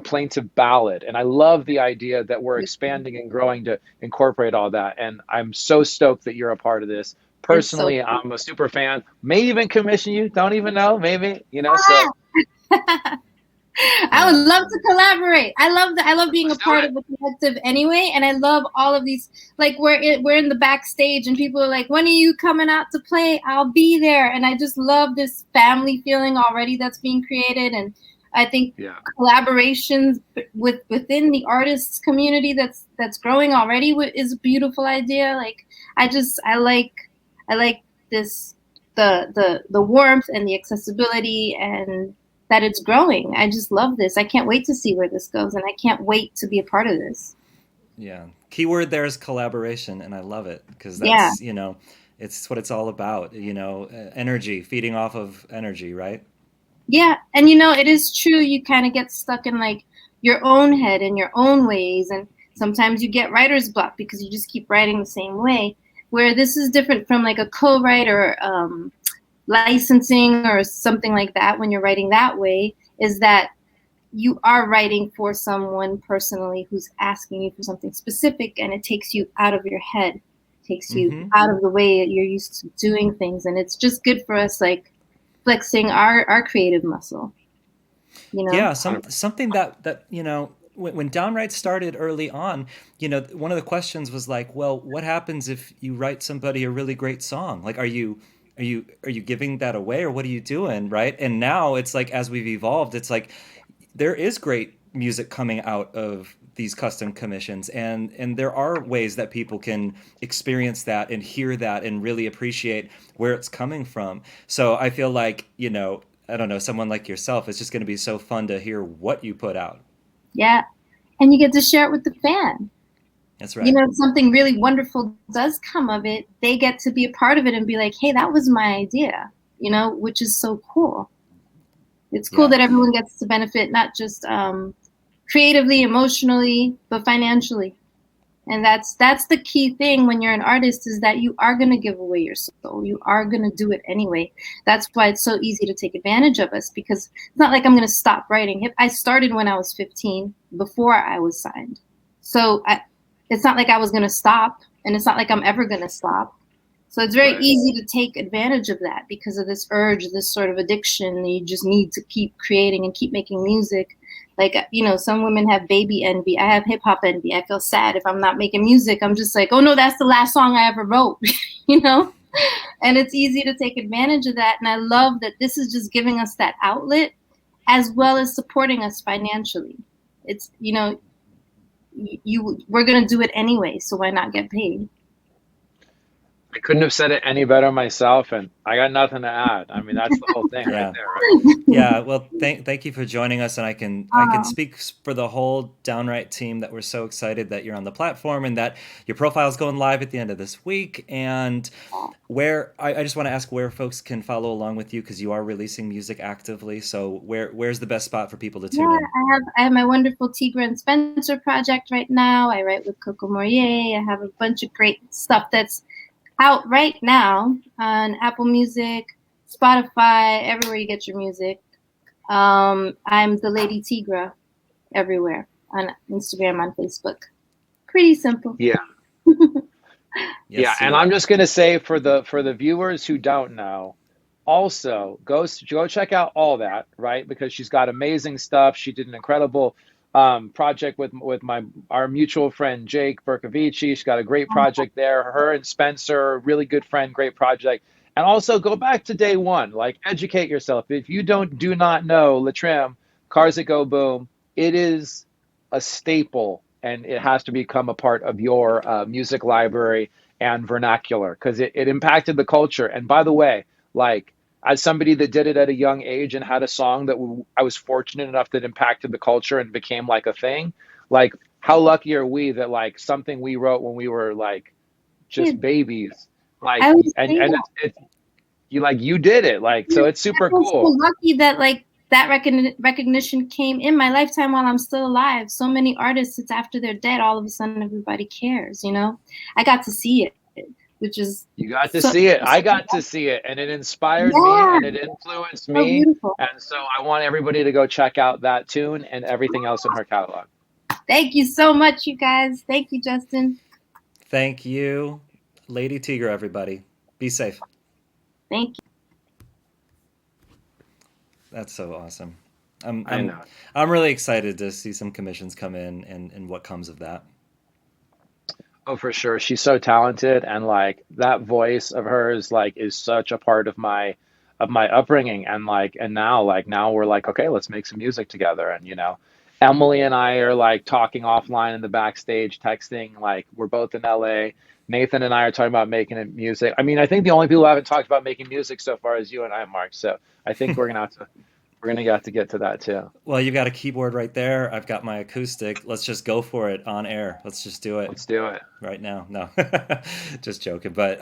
plaintive ballad. And I love the idea that we're expanding and growing to incorporate all that. And I'm so stoked that you're a part of this. Personally, I'm a super fan. May even commission you. Don't even know. Maybe, so. I would love to collaborate. I love being a part of the collective anyway, and I love all of these. Like we're in the backstage, and people are like, "When are you coming out to play? I'll be there." And I just love this family feeling already that's being created, and I think collaborations within the artists community that's growing already is a beautiful idea. Like I like this the warmth and the accessibility and that it's growing. I just love this. I can't wait to see where this goes, and I can't wait to be a part of this. Yeah. Keyword there is collaboration, and I love it because that's, it's what it's all about, energy, feeding off of energy, right? Yeah, and it is true. You kind of get stuck in like your own head and your own ways, and sometimes you get writer's block because you just keep writing the same way. Where this is different from like a co-write or licensing or something like that. When you're writing that way, is that you are writing for someone personally who's asking you for something specific, and it takes you out of your head, takes you out of the way that you're used to doing things, and it's just good for us, like flexing our creative muscle. Yeah, something that when Downwrite started early on, one of the questions was like, well, what happens if you write somebody a really great song? Like, are you are you giving that away, or what are you doing, right? And now it's like, as we've evolved, it's like there is great music coming out of these custom commissions, and there are ways that people can experience that and hear that and really appreciate where it's coming from. So I feel like, I don't know, someone like yourself, it's just going to be so fun to hear what you put out. Yeah. And you get to share it with the fan. That's right. If something really wonderful does come of it, they get to be a part of it and be like, hey, that was my idea, which is so cool. It's cool that everyone gets to benefit, not just creatively, emotionally, but financially. And that's the key thing when you're an artist, is that you are going to give away your soul. You are going to do it anyway. That's why it's so easy to take advantage of us, because it's not like I'm going to stop writing. I started when I was 15, before I was signed. So it's not like I was going to stop, and it's not like I'm ever going to stop. So it's very easy to take advantage of that because of this urge, this sort of addiction. You just need to keep creating and keep making music. Like, some women have baby envy. I have hip hop envy. I feel sad if I'm not making music. I'm just like, oh no, that's the last song I ever wrote, And it's easy to take advantage of that. And I love that this is just giving us that outlet, as well as supporting us financially. It's, we're going to do it anyway, so why not get paid? I couldn't have said it any better myself, and I got nothing to add. I mean, that's the whole thing right there, right? Yeah, well, thank you for joining us, and I can speak for the whole Downwrite team that we're so excited that you're on the platform and that your profile is going live at the end of this week. And I just want to ask where folks can follow along with you, because you are releasing music actively. So where's the best spot for people to tune in? I have my wonderful Tigra and Spencer project right now. I write with Coco Morier. I have a bunch of great stuff that's out right now on Apple Music, Spotify, everywhere you get your music. I'm the Lady Tigra everywhere, on Instagram, on Facebook. Pretty simple. Yeah. Yes, And I'm just gonna say, for the viewers who don't know, also go check out all that, right? Because she's got amazing stuff. She did an incredible project with our mutual friend Jake Berkovici. She's got a great project there. Her and Spencer, really good friend, great project. And also go back to day one, like educate yourself. If you do not know Latrim, Cars That Go Boom, it is a staple, and it has to become a part of your music library and vernacular, because it impacted the culture. And by the way, like, as somebody that did it at a young age and had a song that I was fortunate enough that impacted the culture and became like a thing, like, how lucky are we that like something we wrote when we were like just babies, like, and you did it, like, so it's super cool. So lucky that like that recognition came in my lifetime while I'm still alive. So many artists, it's after they're dead, all of a sudden everybody cares, I got to see it. Which is, you got to see it. I got to see it, and it inspired me, and it influenced me. And so I want everybody to go check out that tune and everything else in her catalog. Thank you so much, you guys. Thank you, Justin. Thank you, Lady Tigra, everybody. Be safe. Thank you. That's so awesome. I know. I'm really excited to see some commissions come in and what comes of that. Oh, for sure. She's so talented, and like that voice of hers, like, is such a part of my upbringing. And now we're like, okay, let's make some music together. And Emily and I are like talking offline in the backstage, texting, like, we're both in LA. Nathan and I are talking about making music. I mean, I think the only people who haven't talked about making music so far is you and I, Mark. So I think we're gonna have to get to that too. Well, you've got a keyboard right there. I've got my acoustic. Let's just go for it on air. Let's just do it. Let's do it right now. No, just joking. But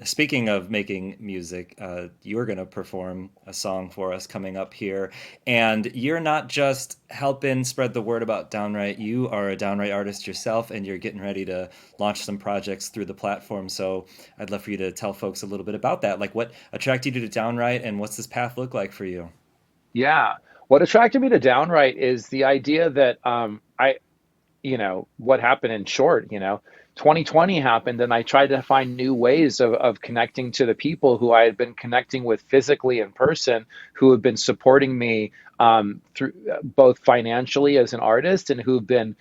speaking of making music, you're going to perform a song for us coming up here. And you're not just helping spread the word about Downwrite. You are a Downwrite artist yourself, and you're getting ready to launch some projects through the platform. So I'd love for you to tell folks a little bit about that. Like, what attracted you to Downwrite, and what's this path look like for you? Yeah. What attracted me to Downwrite is the idea that what happened in short, 2020 happened, and I tried to find new ways of connecting to the people who I had been connecting with physically in person, who have been supporting me through both financially as an artist, and who've been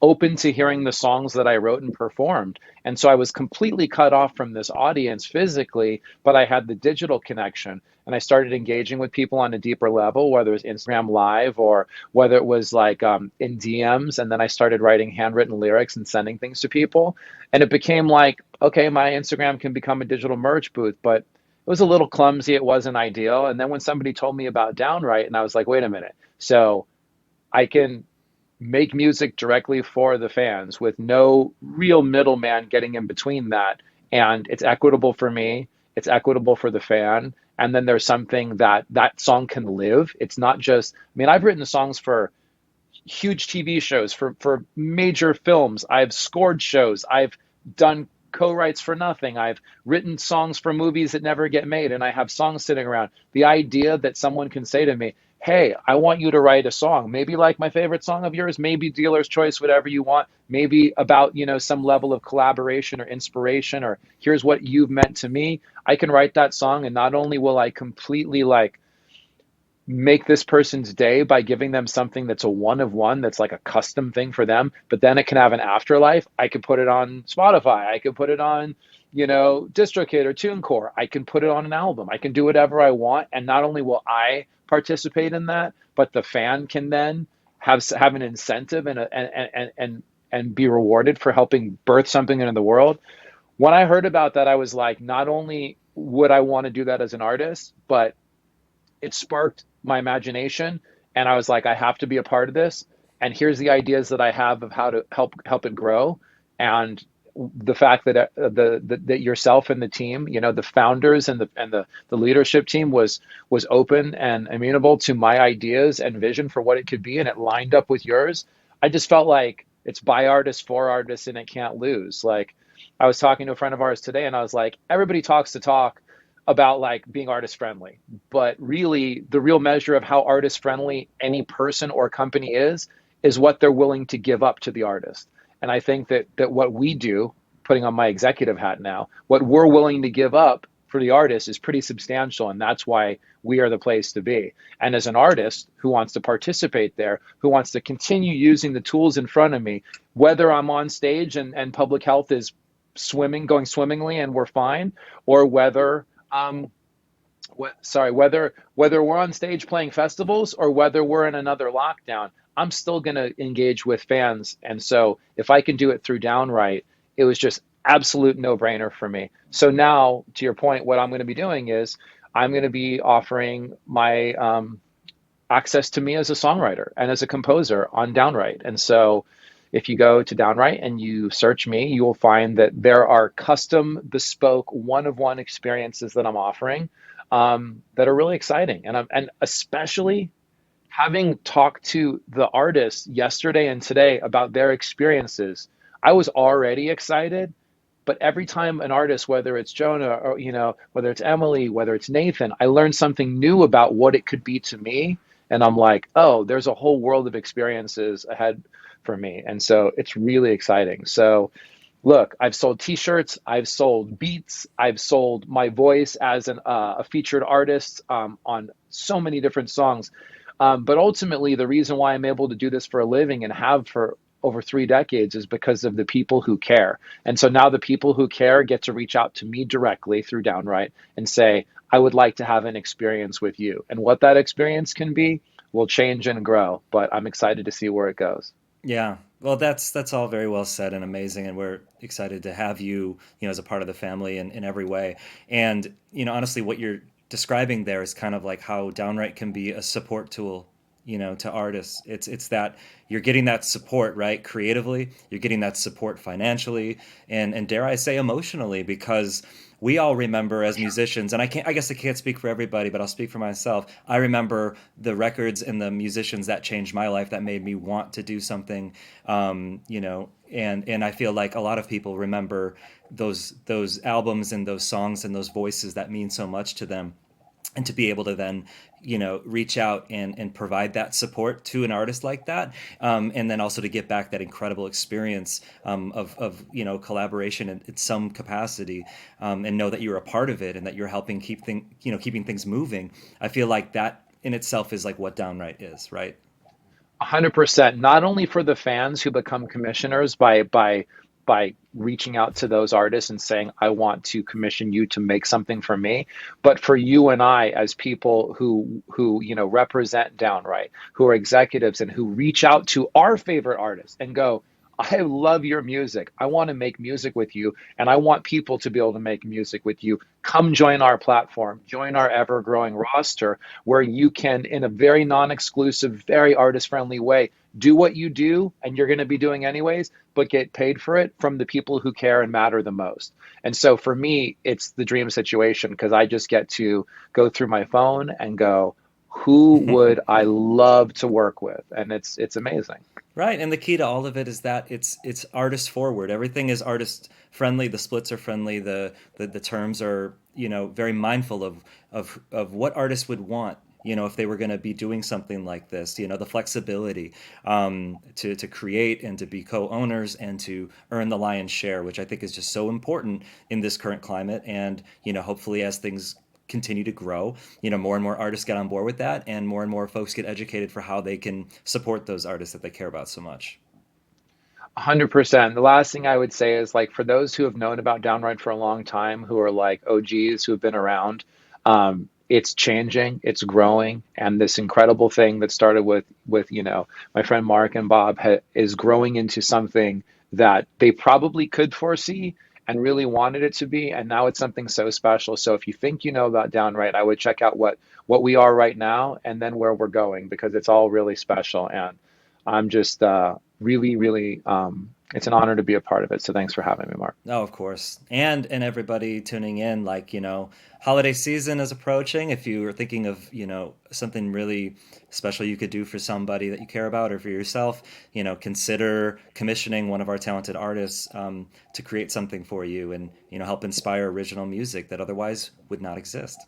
open to hearing the songs that I wrote and performed. And so I was completely cut off from this audience physically, but I had the digital connection. And I started engaging with people on a deeper level, whether it was Instagram Live or whether it was like in DMs. And then I started writing handwritten lyrics and sending things to people. And it became like, okay, my Instagram can become a digital merch booth, but it was a little clumsy. It wasn't ideal. And then when somebody told me about Downwrite, and I was like, wait a minute. So I can make music directly for the fans with no real middleman getting in between that. And it's equitable for me, it's equitable for the fan. And then there's something that that song can live. It's not just, I mean, I've written songs for huge TV shows, for major films. I've scored shows. I've done co-writes for nothing. I've written songs for movies that never get made, and I have songs sitting around. The idea that someone can say to me, hey, I want you to write a song, maybe like my favorite song of yours, maybe Dealer's Choice, whatever you want, maybe about, you know, some level of collaboration or inspiration, or here's what you've meant to me. I can write that song, and not only will I completely like make this person's day by giving them something that's a one of one, that's like a custom thing for them, but then it can have an afterlife. I could put it on Spotify. I could put it on, you know, DistroKid or TuneCore. I can put it on an album. I can do whatever I want. And not only will I participate in that, but the fan can then have an incentive and be rewarded for helping birth something into the world. When I heard about that, I was like, not only would I want to do that as an artist, but it sparked my imagination, and I was like, I have to be a part of this. And here's the ideas that I have of how to help it grow. And the fact that that yourself and the team, you know, the founders and the leadership team was open and amenable to my ideas and vision for what it could be, and it lined up with yours. I just felt like it's by artists for artists, and it can't lose. Like, I was talking to a friend of ours today, and I was like, everybody talks the talk about like being artist friendly, but really the real measure of how artist friendly any person or company is what they're willing to give up to the artist. And I think that what we do, putting on my executive hat now, what we're willing to give up for the artist is pretty substantial, and that's why we are the place to be. And as an artist who wants to participate there, who wants to continue using the tools in front of me, whether I'm on stage and public health is going swimmingly and we're fine, or whether whether we're on stage playing festivals or whether we're in another lockdown, I'm still going to engage with fans. And so if I can do it through Downwrite, it was just absolute no-brainer for me. So now, to your point, what I'm going to be doing is I'm going to be offering my access to me as a songwriter and as a composer on Downwrite. And so if you go to Downwrite and you search me, you will find that there are custom, bespoke, one-of-one experiences that I'm offering that are really exciting. And especially having talked to the artists yesterday and today about their experiences, I was already excited. But every time an artist, whether it's Jonah or, you know, whether it's Emily, whether it's Nathan, I learned something new about what it could be to me. And I'm like, oh, there's a whole world of experiences ahead for me. And so it's really exciting. So look, I've sold t-shirts, I've sold beats, I've sold my voice as a featured artist on so many different songs. But ultimately, the reason why I'm able to do this for a living and have for over 3 decades is because of the people who care. And so now the people who care get to reach out to me directly through Downwrite and say, I would like to have an experience with you. And what that experience can be will change and grow, but I'm excited to see where it goes. Yeah. Well, that's all very well said and amazing, and we're excited to have you, you know, as a part of the family in every way. And, you know, honestly, what you're describing there is kind of like how Downwrite can be a support tool, you know, to artists. It's that you're getting that support, right? Creatively, you're getting that support financially, and dare I say emotionally, because we all remember as musicians, and I guess I can't speak for everybody, but I'll speak for myself. I remember the records and the musicians that changed my life, that made me want to do something, you know, and I feel like a lot of people remember those albums and those songs and those voices that mean so much to them. And to be able to then, you know, reach out and provide that support to an artist like that, and then also to get back that incredible experience of you know, collaboration in some capacity, and know that you're a part of it and that you're helping keeping things moving. I feel like that in itself is like what Downwrite is, right? 100%. Not only for the fans who become commissioners by reaching out to those artists and saying, I want to commission you to make something for me, but for you and I as people who represent Downwrite, who are executives and who reach out to our favorite artists and go, I love your music. I want to make music with you, and I want people to be able to make music with you. Come join our platform, join our ever growing roster where you can, in a very non exclusive, very artist friendly way, do what you do and you're going to be doing anyways, but get paid for it from the people who care and matter the most. And so for me, it's the dream situation because I just get to go through my phone and go, who would I love to work with? And it's amazing. Right, and the key to all of it is that it's artist forward. Everything is artist friendly. The splits are friendly. The terms are very mindful of what artists would want. If they were going to be doing something like this, the flexibility to create and to be co-owners and to earn the lion's share, which I think is just so important in this current climate. And hopefully as things continue to grow, more and more artists get on board with that, and more folks get educated for how they can support those artists that they care about so much. 100%. The last thing I would say is, like, for those who have known about Downwrite for a long time, who are like OGs who have been around, it's changing, it's growing, and this incredible thing that started with my friend Mark and Bob is growing into something that they probably could foresee and really wanted it to be, and now it's something so special. So if you think you know about Downwrite, I would check out what we are right now and then where we're going, because it's all really special, and I'm just really it's an honor to be a part of it. So thanks for having me, Mark. Oh, of course. And everybody tuning in, holiday season is approaching. If you are thinking of, something really special you could do for somebody that you care about or for yourself, consider commissioning one of our talented artists to create something for you and, help inspire original music that otherwise would not exist.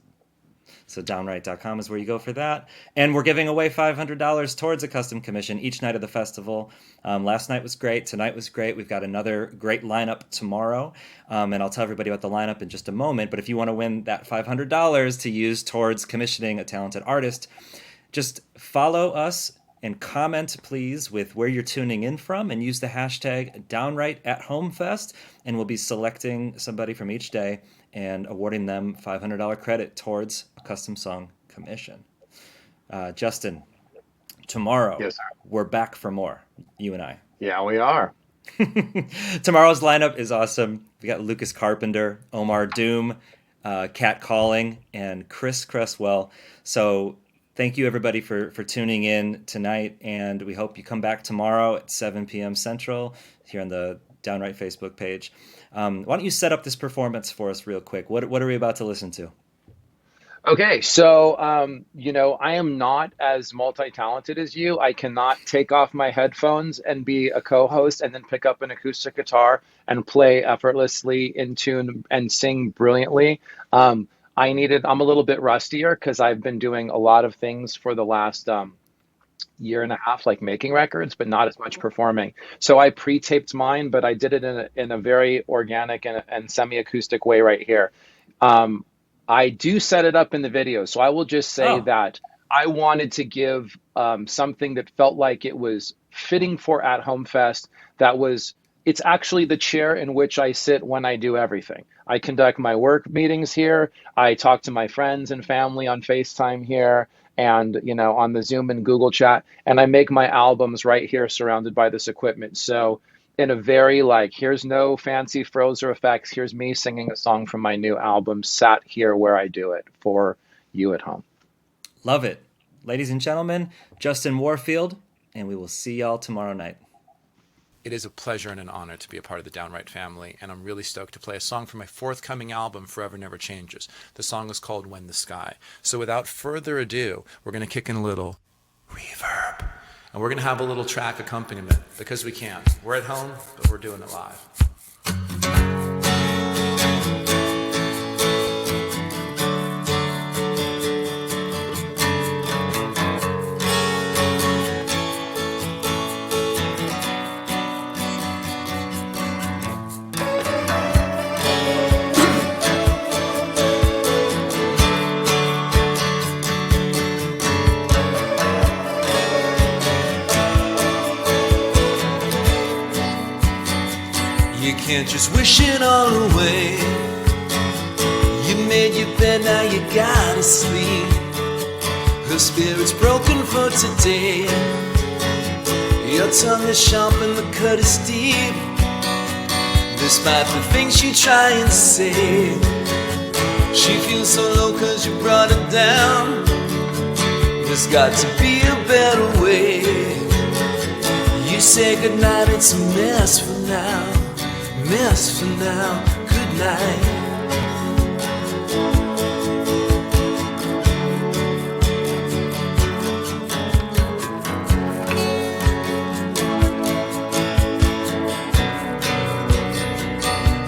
So downwrite.com is where you go for that. And we're giving away $500 towards a custom commission each night of the festival. Last night was great. Tonight was great. We've got another great lineup tomorrow. And I'll tell everybody about the lineup in just a moment. But if you want to win that $500 to use towards commissioning a talented artist, just follow us and comment, please, with where you're tuning in from, and use the hashtag DownwriteAtHomeFest, and we'll be selecting somebody from each day and awarding them $500 credit towards a custom song commission. Justin, tomorrow, Yes, sir. We're back for more, you and I. Yeah, we are. Tomorrow's lineup is awesome. We got Lucas Carpenter, Omar Doom, Cat Calling, and Chris Cresswell. So thank you, everybody, for tuning in tonight, and we hope you come back tomorrow at 7 p.m. Central here on the Downwrite Facebook page. Why don't you set up this performance for us real quick? What are we about to listen to? Okay, so, I am not as multi-talented as you. I cannot take off my headphones and be a co-host and then pick up an acoustic guitar and play effortlessly in tune and sing brilliantly. I'm a little bit rustier because I've been doing a lot of things for the last year and a half, like making records, but not as much performing. So I pre-taped mine, but I did it in a very organic and semi-acoustic way right here. I do set it up in the video, so I will just say that I wanted to give something that felt like it was fitting for At Home Fest. It's actually the chair in which I sit when I do everything. I conduct my work meetings here. I talk to my friends and family on FaceTime here, and on the Zoom and Google Chat, and I make my albums right here surrounded by this equipment. So in a very here's no fancy frills or effects. Here's me singing a song from my new album, sat here where I do it for you at home. Love it. Ladies and gentlemen, Justin Warfield, and we will see y'all tomorrow night. It is a pleasure and an honor to be a part of the Downwrite family, and I'm really stoked to play a song from my forthcoming album, Forever Never Changes. The song is called When the Sky. So without further ado, we're going to kick in a little reverb, and we're going to have a little track accompaniment, because we can. We're at home, but we're doing it live. You can't just wish it all away. You made your bed, now you gotta sleep. Her spirit's broken for today. Your tongue is sharp and the cut is deep. Despite the things you try and say, she feels so low cause you brought her down. There's got to be a better way. You say goodnight, it's a mess for now. Mess for now, good night.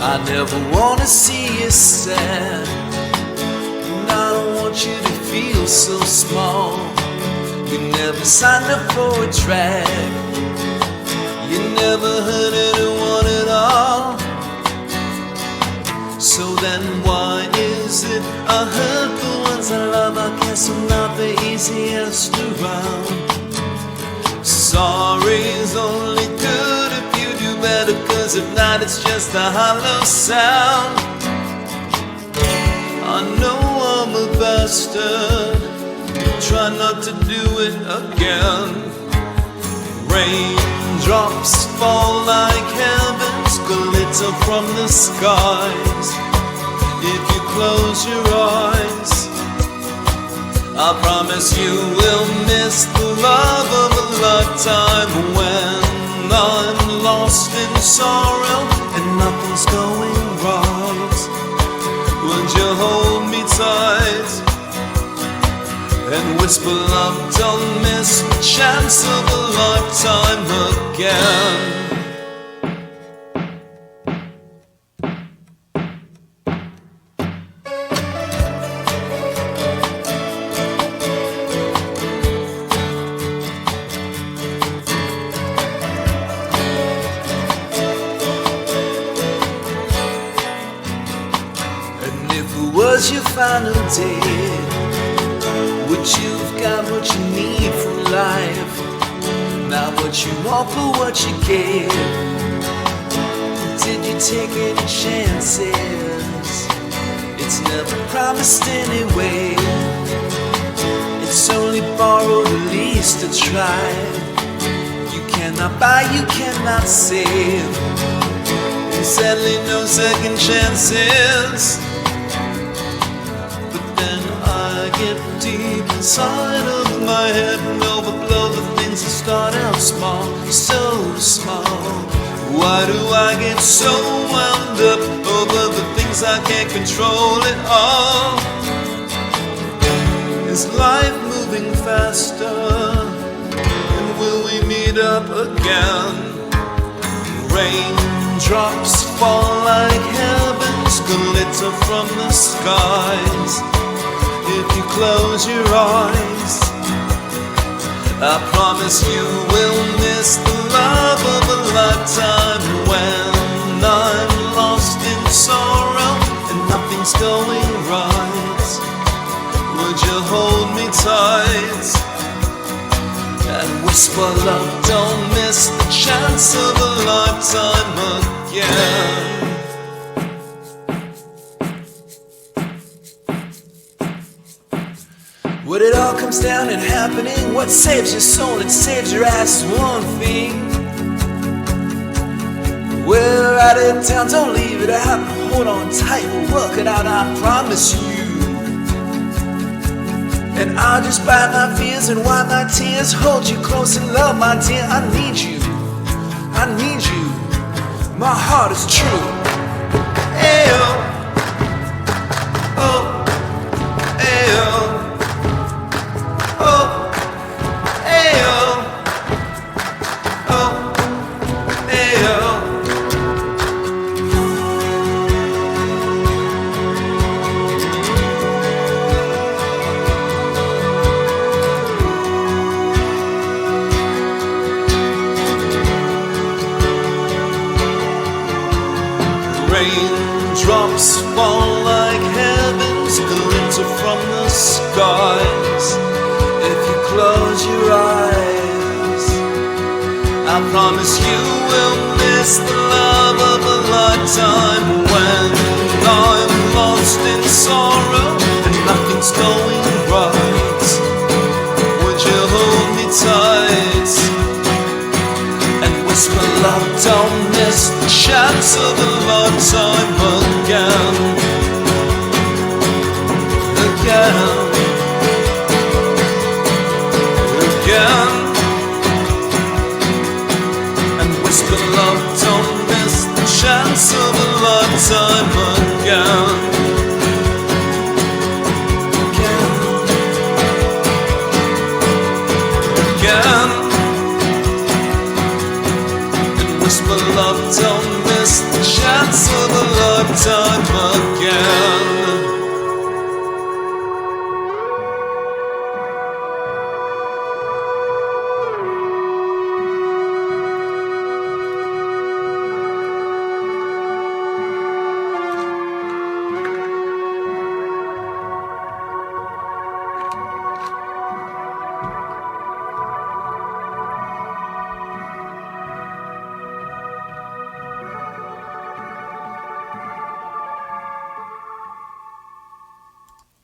I never wanna see you sad, and I don't want you to feel so small. You never signed up for a track. You never hurt anyone at all. So then why is it I hurt the ones I love? I guess I'm not the easiest around. Sorry's only good if you do better, cause if not it's just a hollow sound. I know I'm a bastard, try not to do it again. Raindrops fall like heaven's glitter from the skies. If you close your eyes, I promise you will miss the love of a lifetime. When I'm lost in sorrow and nothing's going right, would you hold me tight and whisper love, don't miss the chance of a lifetime again. And if it was your final day, would you've got what you need from life? Not what you want but what you gave. Did you take any chances? It's never promised anyway. It's only borrowed, at least to try. You cannot buy, you cannot save. And sadly no second chances. Get deep inside of my head and overblow the things that start out small, so small. Why do I get so wound up over the things I can't control at all? Is life moving faster? And will we meet up again? Raindrops fall like heaven's glitter from the skies. If you close your eyes, I promise you will miss the love of a lifetime. When I'm lost in sorrow and nothing's going right, would you hold me tight and whisper love, don't miss the chance of a lifetime again. When it all comes down and happening, what saves your soul and saves your ass is one thing. We're out of town, don't leave it out. Hold on tight, we'll work it out, I promise you. And I'll just bite my fears and wipe my tears, hold you close and love, my dear. I need you, I need you. My heart is true. Ayo, oh, ayo. Raindrops fall like heaven's glitter from the skies. If you close your eyes, I promise you will miss the love of a chance of a lifetime again, again, again. And whisper, love, don't miss the chance of a lifetime again, again, again. Whisper, love, don't miss the chance of a lifetime again.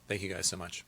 Thank you guys so much.